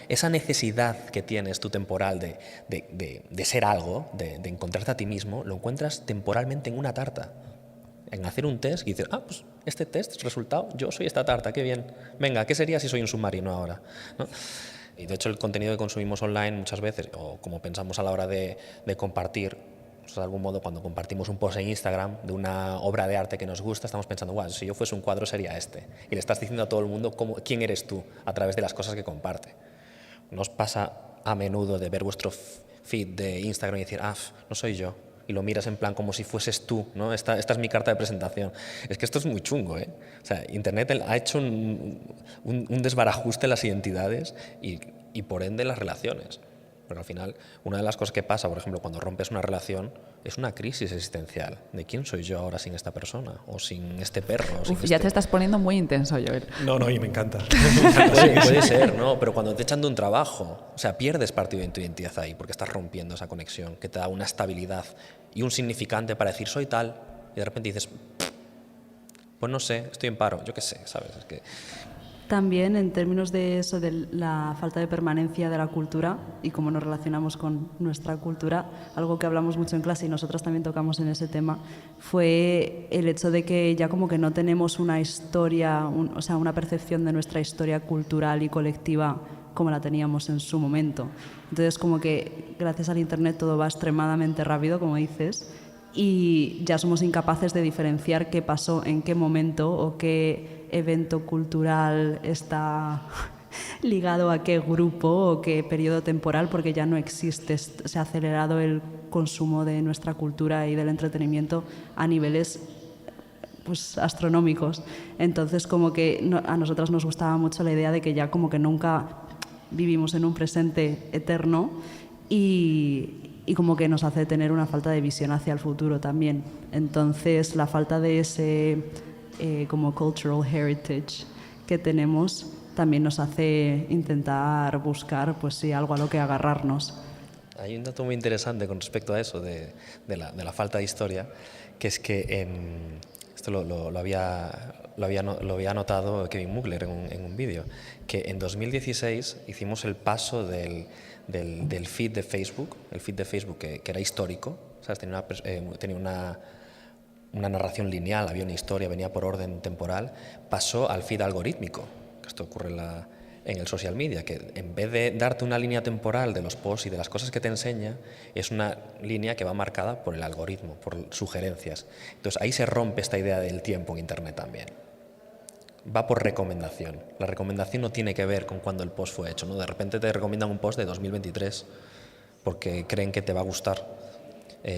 esa necesidad que tienes tú temporal de ser algo, de encontrarte a ti mismo, lo encuentras temporalmente en una tarta. En hacer un test y dices, pues este test, resultado, yo soy esta tarta, qué bien. Venga, ¿qué sería si soy un submarino ahora? ¿No? Y de hecho el contenido que consumimos online muchas veces, o como pensamos a la hora de compartir, pues de algún modo cuando compartimos un post en Instagram de una obra de arte que nos gusta, estamos pensando, si yo fuese un cuadro sería este. Y le estás diciendo a todo el mundo quién eres tú a través de las cosas que comparte. ¿Nos pasa a menudo de ver vuestro feed de Instagram y decir, no soy yo? Y lo miras en plan como si fueses tú, ¿no? Esta es mi carta de presentación. Es que esto es muy chungo, ¿eh? O sea, Internet ha hecho un desbarajuste en las identidades y por ende las relaciones. Pero al final, una de las cosas que pasa, por ejemplo, cuando rompes una relación, es una crisis existencial. ¿De quién soy yo ahora sin esta persona? O sin este perro. Ya te estás poniendo muy intenso, Joel. No, y me encanta. Puede ser, ¿no? Pero cuando te echan de un trabajo, o sea, pierdes partido de tu identidad ahí, porque estás rompiendo esa conexión que te da una estabilidad y un significante para decir soy tal, y de repente dices, pues no sé, estoy en paro, yo qué sé, ¿sabes? Es que... También en términos de eso, de la falta de permanencia de la cultura y cómo nos relacionamos con nuestra cultura, algo que hablamos mucho en clase y nosotras también tocamos en ese tema, fue el hecho de que ya como que no tenemos una historia, una percepción de nuestra historia cultural y colectiva como la teníamos en su momento. Entonces como que gracias al Internet todo va extremadamente rápido, como dices, y ya somos incapaces de diferenciar qué pasó, en qué momento o qué evento cultural está ligado a qué grupo o qué periodo temporal, porque ya no existe, se ha acelerado el consumo de nuestra cultura y del entretenimiento a niveles pues astronómicos. Entonces como que a nosotras nos gustaba mucho la idea de que ya como que nunca vivimos en un presente eterno y como que nos hace tener una falta de visión hacia el futuro también. Entonces la falta de ese como cultural heritage que tenemos también nos hace intentar buscar pues sí, algo a lo que agarrarnos. Hay un dato muy interesante con respecto a eso de la falta de historia, que es que esto lo había notado Kevin Mugler en un vídeo, que en 2016 hicimos el paso del feed de Facebook, el feed de Facebook que era histórico, ¿sabes? Tenía una narración lineal, había una historia, venía por orden temporal, pasó al feed algorítmico, que esto ocurre en el social media, que en vez de darte una línea temporal de los posts y de las cosas que te enseña, es una línea que va marcada por el algoritmo, por sugerencias. Entonces ahí se rompe esta idea del tiempo en Internet también. Va por recomendación. La recomendación no tiene que ver con cuándo el post fue hecho, ¿no? De repente te recomiendan un post de 2023 porque creen que te va a gustar.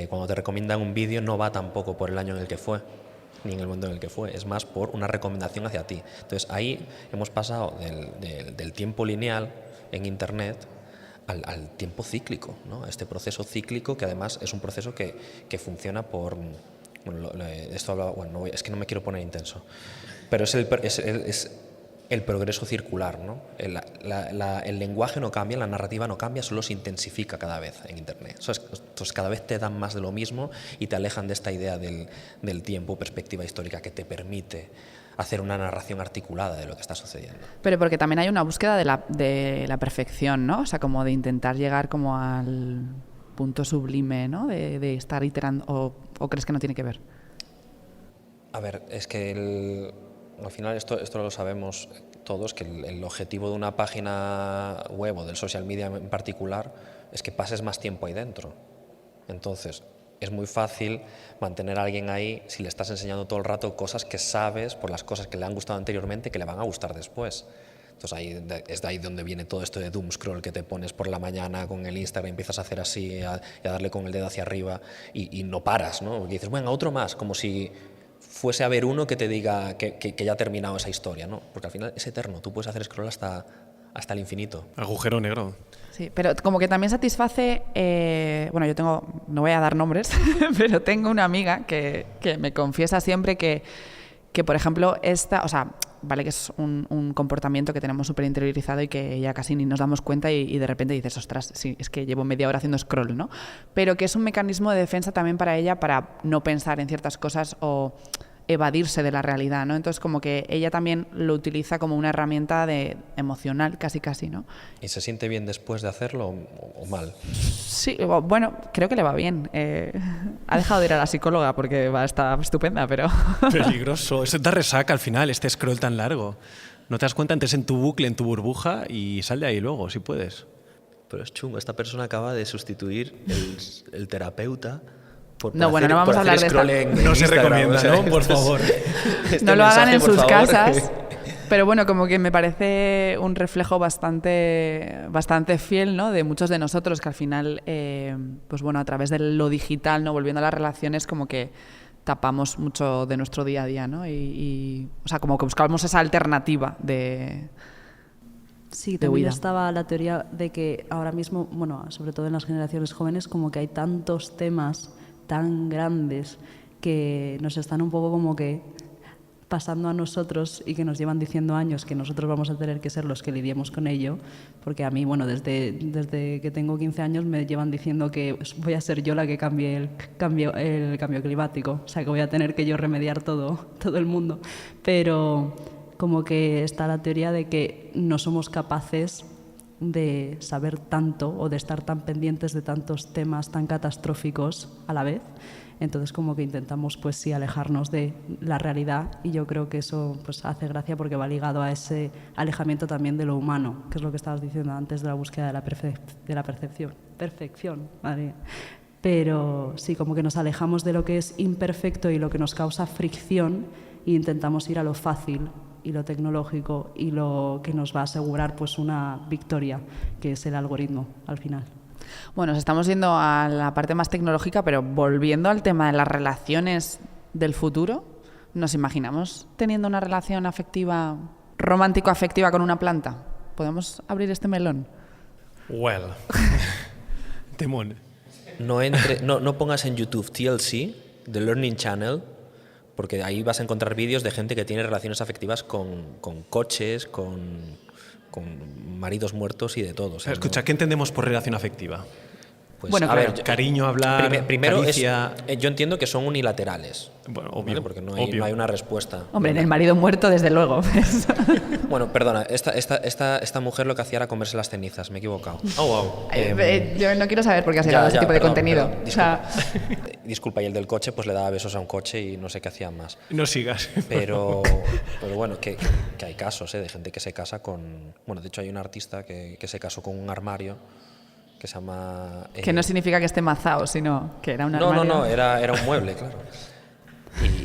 Cuando te recomiendan un vídeo no va tampoco por el año en el que fue, ni en el momento en el que fue, es más por una recomendación hacia ti. Entonces ahí hemos pasado del tiempo lineal, en Internet al tiempo cíclico, ¿no? Este proceso cíclico que además es un proceso que funciona por... Bueno, esto hablaba, bueno, es que no me quiero poner intenso, pero es el progreso circular, ¿no? El lenguaje no cambia, la narrativa no cambia, solo se intensifica cada vez en Internet. Entonces cada vez te dan más de lo mismo y te alejan de esta idea del tiempo, perspectiva histórica que te permite hacer una narración articulada de lo que está sucediendo. Pero porque también hay una búsqueda de la perfección, ¿no? O sea, como de intentar llegar como al punto sublime, ¿no? De estar iterando, ¿o crees que no tiene que ver? A ver, es que al final esto lo sabemos todos, que el objetivo de una página web o del social media en particular es que pases más tiempo ahí dentro. Entonces, es muy fácil mantener a alguien ahí si le estás enseñando todo el rato cosas que sabes por las cosas que le han gustado anteriormente que le van a gustar después. Entonces es de ahí donde viene todo esto de doom scroll, que te pones por la mañana con el Instagram y empiezas a hacer así y a darle con el dedo hacia arriba y no paras, ¿no? Porque dices, bueno, otro más, como si fuese a haber uno que te diga que ya ha terminado esa historia, ¿no? Porque al final es eterno, tú puedes hacer scroll hasta el infinito. Agujero negro. Sí, pero como que también satisface, bueno, yo tengo, no voy a dar nombres, pero tengo una amiga que me confiesa siempre que por ejemplo, o sea, vale que es un comportamiento que tenemos súper interiorizado y que ya casi ni nos damos cuenta y de repente dices, ostras, sí, es que llevo media hora haciendo scroll, ¿no? Pero que es un mecanismo de defensa también para ella para no pensar en ciertas cosas o evadirse de la realidad, ¿no? Entonces como que ella también lo utiliza como una herramienta emocional, casi, ¿no? ¿Y se siente bien después de hacerlo o mal? Sí, bueno, creo que le va bien. Ha dejado de ir a la psicóloga porque está estupenda, pero... Peligroso. Eso da resaca al final, este scroll tan largo. No te das cuenta, antes en tu bucle, en tu burbuja y sal de ahí luego, si puedes. Pero es chungo, esta persona acaba de sustituir el terapeuta. No, bueno, no vamos a hablar de esto. No se recomienda, ¿no? Por favor. No lo hagan en sus casas. Pero bueno, como que me parece un reflejo bastante fiel, ¿no? De muchos de nosotros que al final, pues bueno, a través de lo digital, ¿no? Volviendo a las relaciones, como que tapamos mucho de nuestro día a día, ¿no? O sea, como que buscamos esa alternativa de Sí, también estaba la teoría de que ahora mismo, bueno, sobre todo en las generaciones jóvenes, como que hay tantos temas tan grandes que nos están un poco como que pasando a nosotros y que nos llevan diciendo años que nosotros vamos a tener que ser los que lidiemos con ello, porque a mí, bueno, desde que tengo 15 años me llevan diciendo que voy a ser yo la que cambie el cambio climático, o sea, que voy a tener que yo remediar todo el mundo, pero como que está la teoría de que no somos capaces de saber tanto o de estar tan pendientes de tantos temas tan catastróficos a la vez. Entonces como que intentamos pues sí alejarnos de la realidad y yo creo que eso pues hace gracia porque va ligado a ese alejamiento también de lo humano, que es lo que estabas diciendo antes de la búsqueda de la perfección, madre. Pero sí, como que nos alejamos de lo que es imperfecto y lo que nos causa fricción e intentamos ir a lo fácil y lo tecnológico y lo que nos va a asegurar pues una victoria, que es el algoritmo al final. Bueno, nos estamos yendo a la parte más tecnológica, pero volviendo al tema de las relaciones del futuro, ¿nos imaginamos teniendo una relación afectiva, romántico-afectiva con una planta? ¿Podemos abrir este melón? Well, temón. No pongas en YouTube TLC, The Learning Channel, porque ahí vas a encontrar vídeos de gente que tiene relaciones afectivas con coches, con maridos muertos y de todo. O sea, escucha, ¿qué entendemos por relación afectiva? Pues, bueno, a ver, cariño, hablar, primero caricia. Yo entiendo que son unilaterales. Bueno, obvio, ¿vale? Porque no hay una respuesta. Hombre, en el marido muerto, desde luego. Bueno, perdona, esta mujer lo que hacía era comerse las cenizas, me he equivocado. Oh, wow. Yo no quiero saber por qué has llegado a ese tipo de contenido. Disculpa. Disculpa, y el del coche pues le daba besos a un coche y no sé qué hacían más. No sigas. Pero bueno, que hay casos de gente que se casa con... Bueno, de hecho hay un artista que se casó con un armario que se llama... Que no significa que esté mazao, sino que era un armario. No, era un mueble, claro.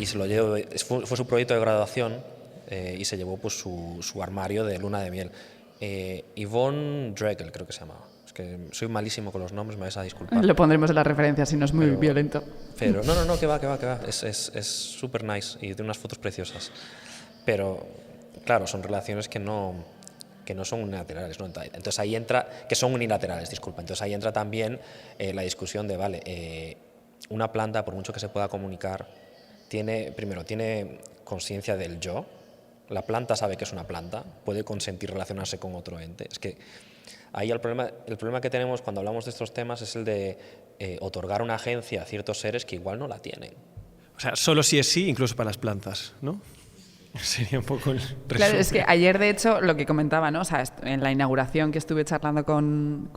Y se lo llevó, fue su proyecto de graduación y se llevó pues su armario de luna de miel. Yvonne Dregel creo que se llamaba. Es que soy malísimo con los nombres, me vais a disculpar. Lo pondremos en la referencia, si no es muy violento. Pero no, que va. Es súper nice y tiene unas fotos preciosas. Pero, claro, son relaciones que no que no son unilaterales, ¿no? Entonces ahí entra, que son unilaterales, disculpa. Entonces ahí entra también la discusión de, vale, una planta, por mucho que se pueda comunicar, tiene conciencia del yo. La planta sabe que es una planta, puede consentir relacionarse con otro ente. Es que ahí el problema que tenemos cuando hablamos de estos temas es el de otorgar una agencia a ciertos seres que igual no la tienen. O sea, solo si es sí, incluso para las plantas, ¿no? Sería un poco el resumen. Claro, es que ayer, de hecho, lo que comentaba, ¿no? O sea, en la inauguración que estuve charlando con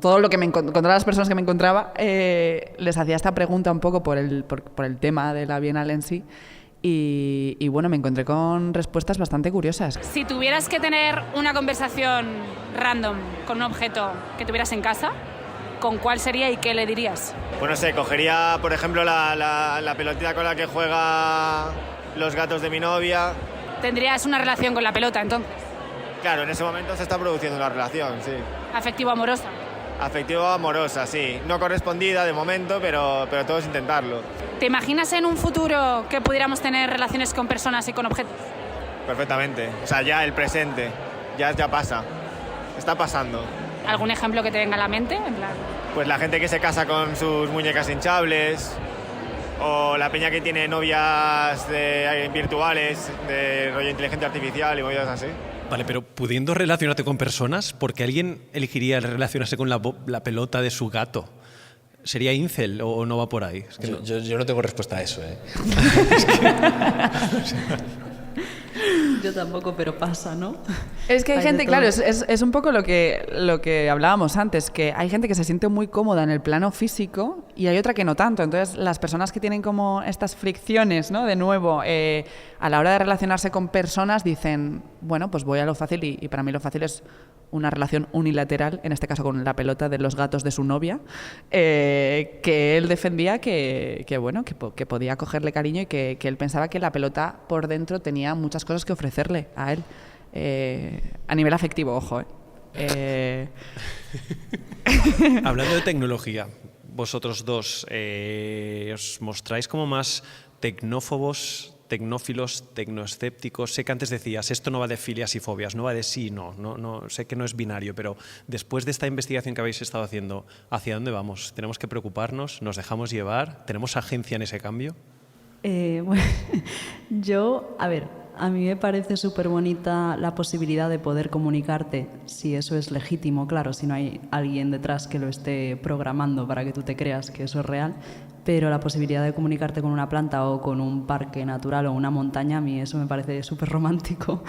todo lo que con todas las personas que me encontraba, les hacía esta pregunta un poco por el tema de la Bienal en sí. Y bueno, me encontré con respuestas bastante curiosas. Si tuvieras que tener una conversación random con un objeto que tuvieras en casa, ¿con cuál sería y qué le dirías? Pues no sé, cogería, por ejemplo, la pelotita con la que juega los gatos de mi novia. ¿Tendrías una relación con la pelota, entonces? Claro, en ese momento se está produciendo una relación, sí. ¿Afectivo-amorosa? Afectivo-amorosa, sí. No correspondida de momento, pero todo es intentarlo. ¿Te imaginas en un futuro que pudiéramos tener relaciones con personas y con objetos? Perfectamente. O sea, ya el presente. Ya pasa. Está pasando. ¿Algún ejemplo que te venga a la mente? En plan... Pues la gente que se casa con sus muñecas hinchables, o la peña que tiene novias virtuales, de rollo inteligencia artificial y movidas así. Vale, pero pudiendo relacionarte con personas, ¿por qué alguien elegiría relacionarse con la pelota de su gato? ¿Sería incel o no va por ahí? Es que yo no tengo respuesta a eso, ¿eh? Yo tampoco, pero pasa, ¿no? Es que hay gente, de claro, todo. es un poco lo que hablábamos antes, que hay gente que se siente muy cómoda en el plano físico y hay otra que no tanto. Entonces, las personas que tienen como estas fricciones, ¿no? De nuevo, a la hora de relacionarse con personas dicen, bueno, pues voy a lo fácil y para mí lo fácil es una relación unilateral, en este caso con la pelota de los gatos de su novia, que él defendía que podía cogerle cariño y que él pensaba que la pelota por dentro tenía muchas cosas que ofrecerle a él, a nivel afectivo, ojo. Hablando de tecnología, vosotros dos os mostráis como más tecnófobos, tecnófilos, tecnoescépticos. Sé que antes decías, esto no va de filias y fobias, no va de sí, no, sé que no es binario, pero después de esta investigación que habéis estado haciendo, ¿hacia dónde vamos? ¿Tenemos que preocuparnos? ¿Nos dejamos llevar? ¿Tenemos agencia en ese cambio? Bueno, a mí me parece súper bonita la posibilidad de poder comunicarte, si eso es legítimo, claro, si no hay alguien detrás que lo esté programando para que tú te creas que eso es real, pero la posibilidad de comunicarte con una planta o con un parque natural o una montaña, a mí eso me parece súper romántico.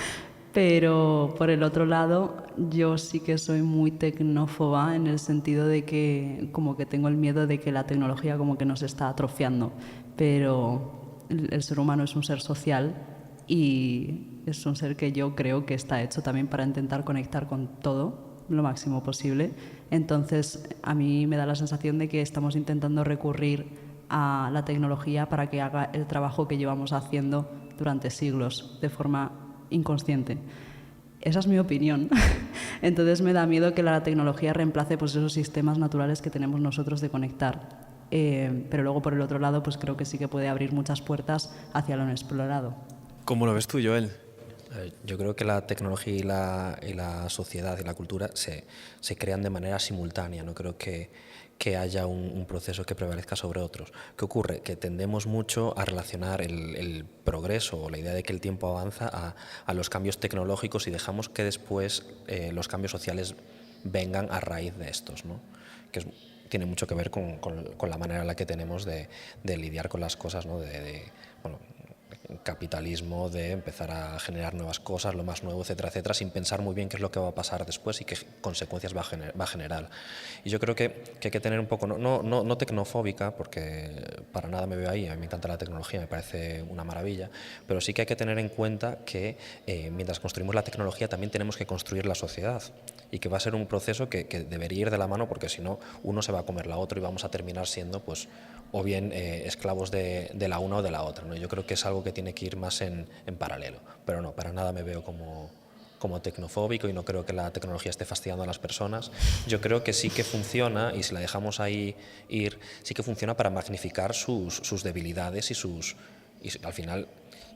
Pero por el otro lado, yo sí que soy muy tecnófoba en el sentido de que como que tengo el miedo de que la tecnología como que nos está atrofiando, pero el ser humano es un ser social y es un ser que yo creo que está hecho también para intentar conectar con todo lo máximo posible. Entonces, a mí me da la sensación de que estamos intentando recurrir a la tecnología para que haga el trabajo que llevamos haciendo durante siglos de forma inconsciente. Esa es mi opinión. Entonces, me da miedo que la tecnología reemplace pues, esos sistemas naturales que tenemos nosotros de conectar. Pero luego, por el otro lado, pues creo que sí que puede abrir muchas puertas hacia lo inexplorado. ¿Cómo lo ves tú, Joel? Yo creo que la tecnología y la sociedad y la cultura se crean de manera simultánea. No creo que haya un proceso que prevalezca sobre otros. ¿Qué ocurre? Que tendemos mucho a relacionar el progreso o la idea de que el tiempo avanza a los cambios tecnológicos y dejamos que después los cambios sociales vengan a raíz de estos, ¿no? Tiene mucho que ver con la manera en la que tenemos de lidiar con las cosas, ¿no? Capitalismo, de empezar a generar nuevas cosas, lo más nuevo, etcétera, etcétera, sin pensar muy bien qué es lo que va a pasar después y qué consecuencias va a generar. Y yo creo que hay que tener un poco, no tecnofóbica, porque para nada me veo ahí, a mí me encanta la tecnología, me parece una maravilla, pero sí que hay que tener en cuenta que mientras construimos la tecnología también tenemos que construir la sociedad y que va a ser un proceso que debería ir de la mano, porque si no, uno se va a comer la otra y vamos a terminar siendo, pues, o bien esclavos de la una o de la otra, ¿no? Yo creo que es algo que tiene que ir más en paralelo, pero no, para nada me veo como tecnofóbico y no creo que la tecnología esté fastidiando a las personas. Yo creo que sí que funciona, y si la dejamos ahí ir, sí que funciona para magnificar sus debilidades y Y al final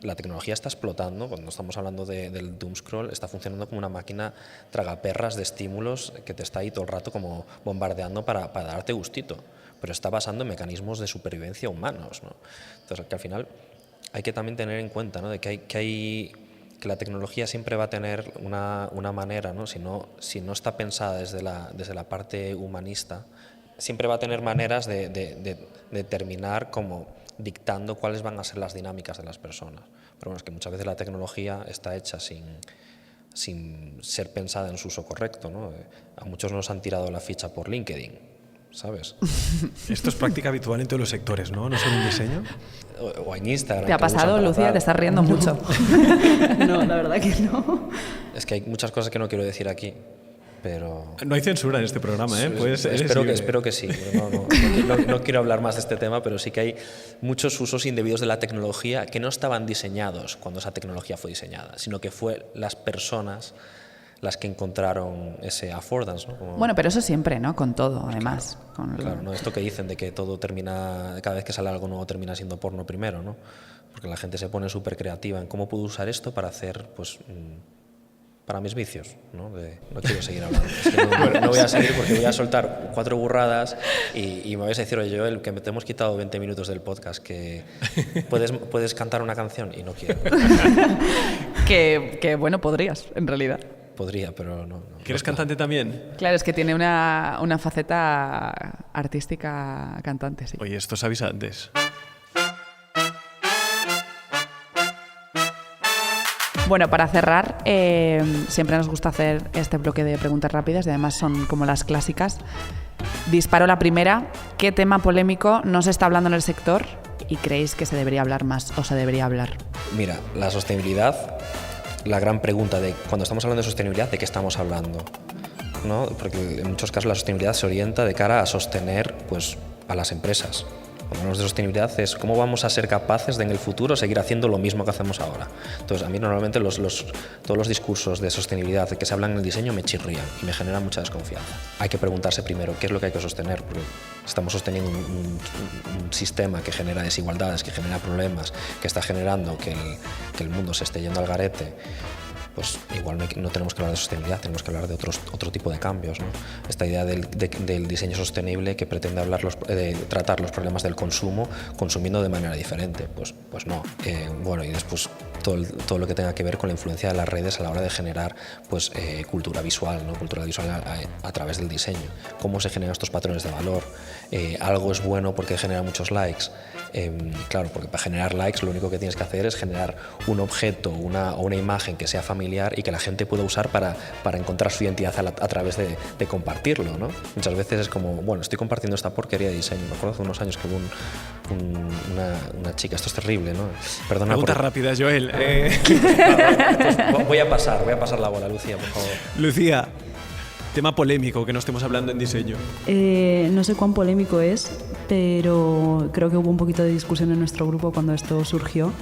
la tecnología está explotando, cuando estamos hablando del doom scroll, está funcionando como una máquina tragaperras de estímulos que te está ahí todo el rato como bombardeando para darte gustito, pero está basando en mecanismos de supervivencia humanos, ¿no? Entonces, que al final hay que también tener en cuenta, ¿no?, de que la tecnología siempre va a tener una manera, ¿no?, si no está pensada desde la parte humanista, siempre va a tener maneras de terminar como dictando cuáles van a ser las dinámicas de las personas. Pero bueno, es que muchas veces la tecnología está hecha sin ser pensada en su uso correcto, ¿no? A muchos nos han tirado la ficha por LinkedIn, ¿sabes? Esto es práctica habitual en todos los sectores, ¿no? ¿No solo en diseño? O en Instagram. ¿Te ha pasado, Lucía? Te estás riendo mucho. No, la verdad que no. Es que hay muchas cosas que no quiero decir aquí, pero... No hay censura en este programa, ¿eh? Espero que sí. No quiero hablar más de este tema, pero sí que hay muchos usos indebidos de la tecnología que no estaban diseñados cuando esa tecnología fue diseñada, sino que fue las personas las que encontraron ese affordance, ¿no? Bueno, pero eso siempre, ¿no? Con todo, además. Claro, ¿no? Esto que dicen de que todo termina, cada vez que sale algo nuevo termina siendo porno primero, ¿no? Porque la gente se pone súper creativa en cómo puedo usar esto para hacer, pues... para mis vicios, ¿no? No quiero seguir hablando. Es que no voy a seguir porque voy a soltar 4 burradas y me vais a decir, oye, Joel, que te hemos quitado 20 minutos del podcast, que puedes cantar una canción, y no quiero. que bueno, podrías, en realidad. Podría, pero no. ¿Eres cantante también? Claro, es que tiene una faceta artística cantante, sí. Oye, esto se avisa antes. Bueno, para cerrar, siempre nos gusta hacer este bloque de preguntas rápidas y además son como las clásicas. Disparo la primera. ¿Qué tema polémico no se está hablando en el sector y creéis que se debería hablar más o se debería hablar? Mira, la sostenibilidad, la gran pregunta de cuando estamos hablando de sostenibilidad, ¿de qué estamos hablando? ¿No? Porque en muchos casos la sostenibilidad se orienta de cara a sostener, pues, a las empresas. Cuando hablamos de sostenibilidad es cómo vamos a ser capaces de en el futuro seguir haciendo lo mismo que hacemos ahora. Entonces, a mí normalmente todos los discursos de sostenibilidad que se hablan en el diseño me chirrían y me generan mucha desconfianza. Hay que preguntarse primero qué es lo que hay que sostener, porque estamos sosteniendo un sistema que genera desigualdades, que genera problemas, que está generando que el mundo se esté yendo al garete. Pues igual no tenemos que hablar de sostenibilidad, tenemos que hablar de otro tipo de cambios, ¿no? Esta idea del diseño sostenible que pretende tratar los problemas del consumo consumiendo de manera diferente, pues no. Bueno, y después todo lo que tenga que ver con la influencia de las redes a la hora de generar, pues, cultura visual, ¿no? Cultura visual a través del diseño. Cómo se generan estos patrones de valor. Algo es bueno porque genera muchos likes. Claro, porque para generar likes lo único que tienes que hacer es generar un objeto o una imagen que sea familiar y que la gente pueda usar para encontrar su identidad a través de compartirlo, ¿no? Muchas veces es como, bueno, estoy compartiendo esta porquería de diseño. Me acuerdo hace unos años que hubo una chica, esto es terrible, ¿no? Perdona. Preguntas rápidas, Joel. Voy a pasar la bola, Lucía, por favor. Lucía, tema polémico que no estemos hablando en diseño. No sé cuán polémico es, pero creo que hubo un poquito de discusión en nuestro grupo cuando esto surgió.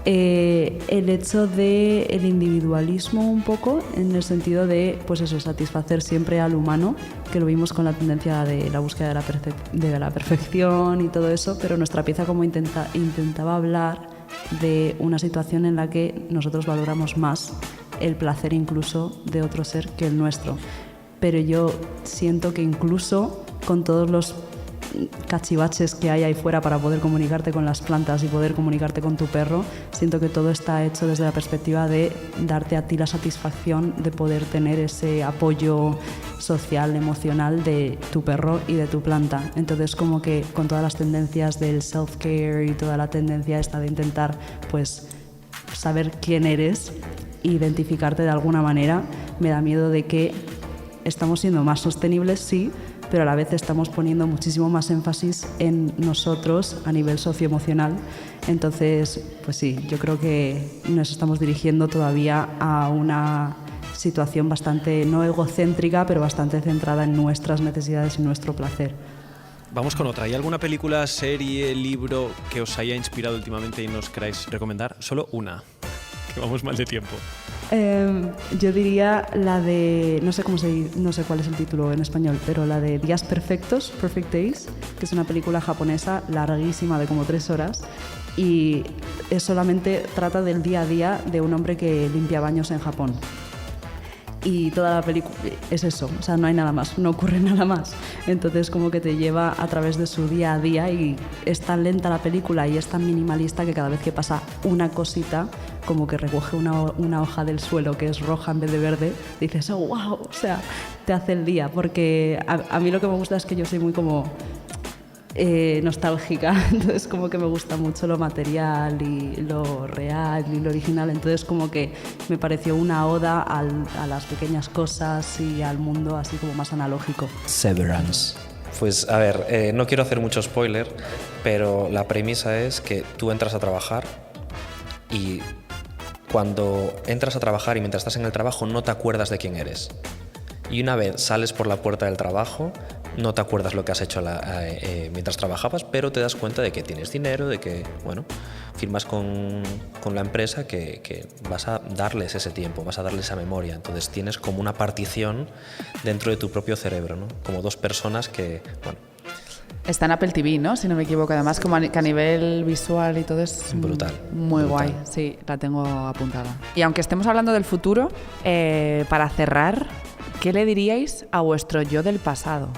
El hecho del individualismo un poco, en el sentido de, pues eso, satisfacer siempre al humano, que lo vimos con la tendencia de la búsqueda de la perfección y todo eso, pero nuestra pieza como intentaba hablar de una situación en la que nosotros valoramos más el placer incluso de otro ser que el nuestro. Pero yo siento que incluso con todos los cachivaches que hay ahí fuera para poder comunicarte con las plantas y poder comunicarte con tu perro, siento que todo está hecho desde la perspectiva de darte a ti la satisfacción de poder tener ese apoyo social, emocional de tu perro y de tu planta. Entonces, como que con todas las tendencias del self-care y toda la tendencia esta de intentar, pues, saber quién eres, identificarte de alguna manera, me da miedo de que estamos siendo más sostenibles, sí, pero a la vez estamos poniendo muchísimo más énfasis en nosotros a nivel socioemocional. Entonces, pues sí, yo creo que nos estamos dirigiendo todavía a una situación bastante, no egocéntrica, pero bastante centrada en nuestras necesidades y nuestro placer. Vamos con otra. ¿Hay alguna película, serie, libro que os haya inspirado últimamente y nos queráis recomendar? Solo una, que vamos mal de tiempo. Yo diría la de, no sé cuál es el título en español, pero la de Días Perfectos, Perfect Days, que es una película japonesa larguísima de como 3 horas y solamente trata del día a día de un hombre que limpia baños en Japón. Y toda la película es eso, o sea, no hay nada más, no ocurre nada más. Entonces como que te lleva a través de su día a día y es tan lenta la película y es tan minimalista que cada vez que pasa una cosita, como que recoge una hoja del suelo que es roja en vez de verde, dices, oh, wow, o sea, te hace el día. Porque a mí lo que me gusta es que yo soy muy como nostálgica, entonces como que me gusta mucho lo material y lo real y lo original, entonces como que me pareció una oda a las pequeñas cosas y al mundo así como más analógico. Severance. Pues a ver, no quiero hacer mucho spoiler, pero la premisa es que tú entras a trabajar y cuando entras a trabajar y mientras estás en el trabajo no te acuerdas de quién eres. Y una vez sales por la puerta del trabajo, no te acuerdas lo que has hecho mientras trabajabas, pero te das cuenta de que tienes dinero, de que, bueno, firmas con la empresa que vas a darles ese tiempo, vas a darles esa memoria. Entonces tienes como una partición dentro de tu propio cerebro, ¿no? Como dos personas que, bueno... Está en Apple TV, ¿no? Si no me equivoco. Además, como que a nivel visual y todo es brutal. Muy brutal. Guay. Sí, la tengo apuntada. Y aunque estemos hablando del futuro, para cerrar, ¿qué le diríais a vuestro yo del pasado?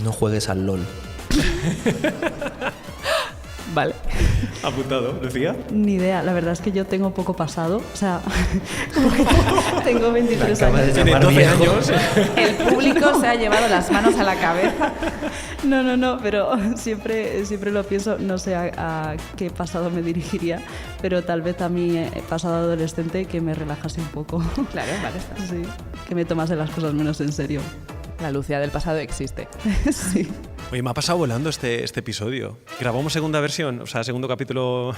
No juegues al LOL. Vale. Apuntado, ¿decía? Ni idea, la verdad es que yo tengo poco pasado, o sea, tengo 23 años. Tiene 12 años. El público se ha llevado las manos a la cabeza. No, pero siempre lo pienso, no sé a qué pasado me dirigiría, pero tal vez a mi pasado adolescente que me relajase un poco. Claro, vale, está. Sí, que me tomase las cosas menos en serio. La Lucía del pasado existe. Sí. Oye, me ha pasado volando este episodio. ¿Grabamos segunda versión? O sea, segundo capítulo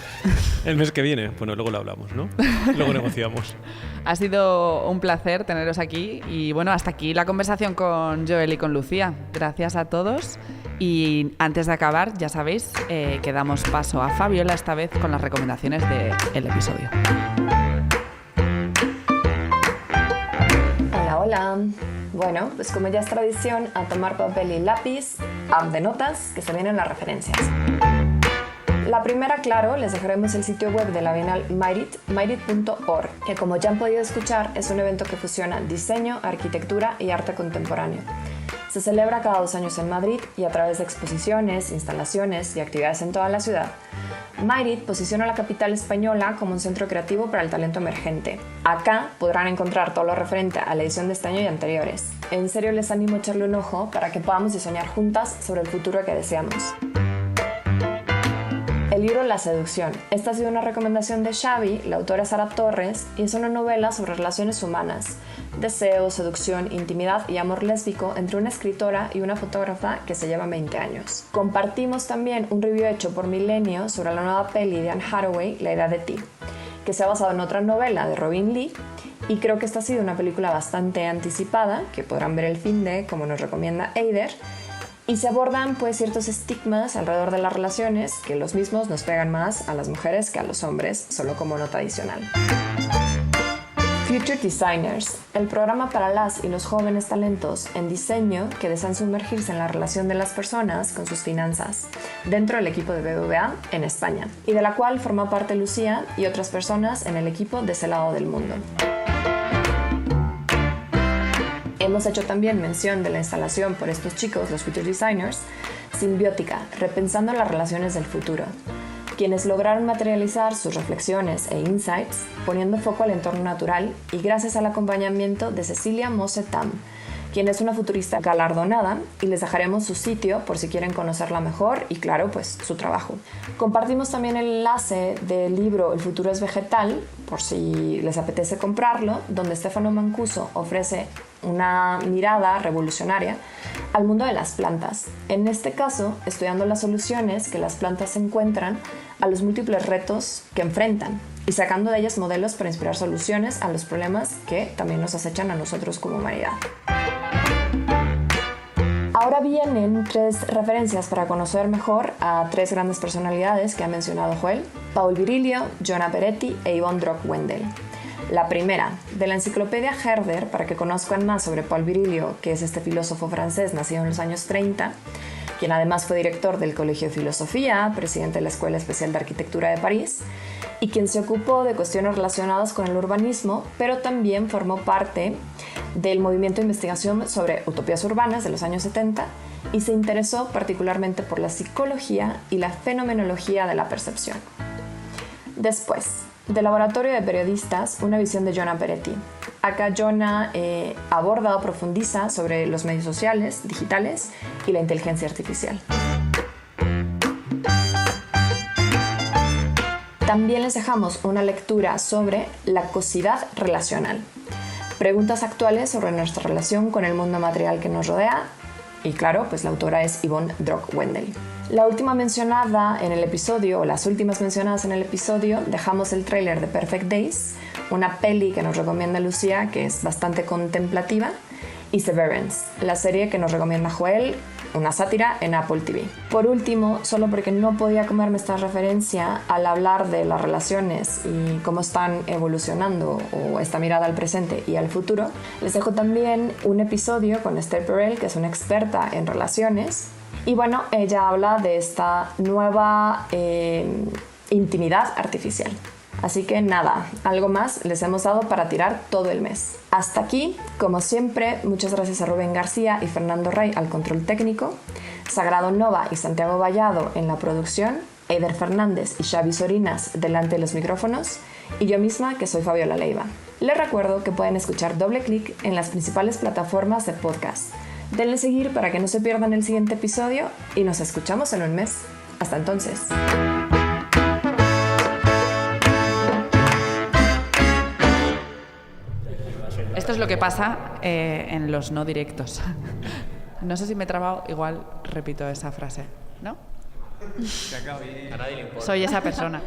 el mes que viene. Bueno, luego lo hablamos, ¿no? Luego negociamos. Ha sido un placer teneros aquí y bueno, hasta aquí la conversación con Joel y con Lucía. Gracias a todos y antes de acabar, ya sabéis que damos paso a Fabiola esta vez con las recomendaciones del episodio. Hola. Bueno, pues como ya es tradición, a tomar papel y lápiz, app de notas, que se vienen las referencias. La primera, claro, les dejaremos el sitio web de la Bienal myrit.org, que como ya han podido escuchar, es un evento que fusiona diseño, arquitectura y arte contemporáneo. Se celebra cada 2 años en Madrid y a través de exposiciones, instalaciones y actividades en toda la ciudad. Myrit posiciona a la capital española como un centro creativo para el talento emergente. Acá podrán encontrar todo lo referente a la edición de este año y anteriores. En serio les animo a echarle un ojo para que podamos diseñar juntas sobre el futuro que deseamos. El libro La seducción. Esta ha sido una recomendación de Xavi, la autora Sara Torres, y es una novela sobre relaciones humanas, deseo, seducción, intimidad y amor lésbico entre una escritora y una fotógrafa que se llevan 20 años. Compartimos también un review hecho por Milenio sobre la nueva peli de Anne Hathaway, La edad de ti, que se ha basado en otra novela de Robin Lee, y creo que esta ha sido una película bastante anticipada, que podrán ver el finde, como nos recomienda Eider, y se abordan pues ciertos estigmas alrededor de las relaciones que los mismos nos pegan más a las mujeres que a los hombres, solo como nota adicional. Future Designers, el programa para las y los jóvenes talentos en diseño que desean sumergirse en la relación de las personas con sus finanzas, dentro del equipo de BBVA en España, y de la cual forma parte Lucía y otras personas en el equipo de ese lado del mundo. Hemos hecho también mención de la instalación por estos chicos, los Future Designers, Simbiótica, repensando las relaciones del futuro, quienes lograron materializar sus reflexiones e insights poniendo foco al entorno natural y gracias al acompañamiento de Cecilia Mosse-Tam, quien es una futurista galardonada, y les dejaremos su sitio por si quieren conocerla mejor y claro, pues su trabajo. Compartimos también el enlace del libro El futuro es vegetal, por si les apetece comprarlo, donde Stefano Mancuso ofrece una mirada revolucionaria al mundo de las plantas. En este caso, estudiando las soluciones que las plantas encuentran a los múltiples retos que enfrentan y sacando de ellas modelos para inspirar soluciones a los problemas que también nos acechan a nosotros como humanidad. Ahora vienen 3 referencias para conocer mejor a 3 grandes personalidades que ha mencionado Joel: Paul Virilio, Jonah Peretti e Yvonne Drock-Wendell. La primera, de la enciclopedia Herder, para que conozcan más sobre Paul Virilio, que es este filósofo francés nacido en los años 30, quien además fue director del Colegio de Filosofía, presidente de la Escuela Especial de Arquitectura de París, y quien se ocupó de cuestiones relacionadas con el urbanismo, pero también formó parte del movimiento de investigación sobre utopías urbanas de los años 70 y se interesó particularmente por la psicología y la fenomenología de la percepción. Después, de Laboratorio de Periodistas, una visión de Jonah Peretti. Acá Jonah aborda o profundiza sobre los medios sociales, digitales y la inteligencia artificial. También les dejamos una lectura sobre la cosidad relacional. Preguntas actuales sobre nuestra relación con el mundo material que nos rodea. Y claro, pues la autora es Yvonne Drock-Wendel. La última mencionada en el episodio, o las últimas mencionadas en el episodio, dejamos el tráiler de Perfect Days, una peli que nos recomienda Lucía, que es bastante contemplativa, y Severance, la serie que nos recomienda Joel, una sátira en Apple TV. Por último, solo porque no podía comerme esta referencia al hablar de las relaciones y cómo están evolucionando, o esta mirada al presente y al futuro, les dejo también un episodio con Esther Perel, que es una experta en relaciones. Y bueno, ella habla de esta nueva intimidad artificial. Así que nada, algo más les hemos dado para tirar todo el mes. Hasta aquí, como siempre, muchas gracias a Rubén García y Fernando Rey al control técnico, Sagrado Nova y Santiago Vallado en la producción, Eider Fernández y Xavi Sorinas delante de los micrófonos, y yo misma, que soy Fabiola Leiva. Les recuerdo que pueden escuchar Doble Clic en las principales plataformas de podcast. Denle seguir para que no se pierdan el siguiente episodio y nos escuchamos en un mes. Hasta entonces. Esto es lo que pasa en los no directos. No sé si me he trabado, igual repito esa frase, ¿no? A nadie le importa. Soy esa persona.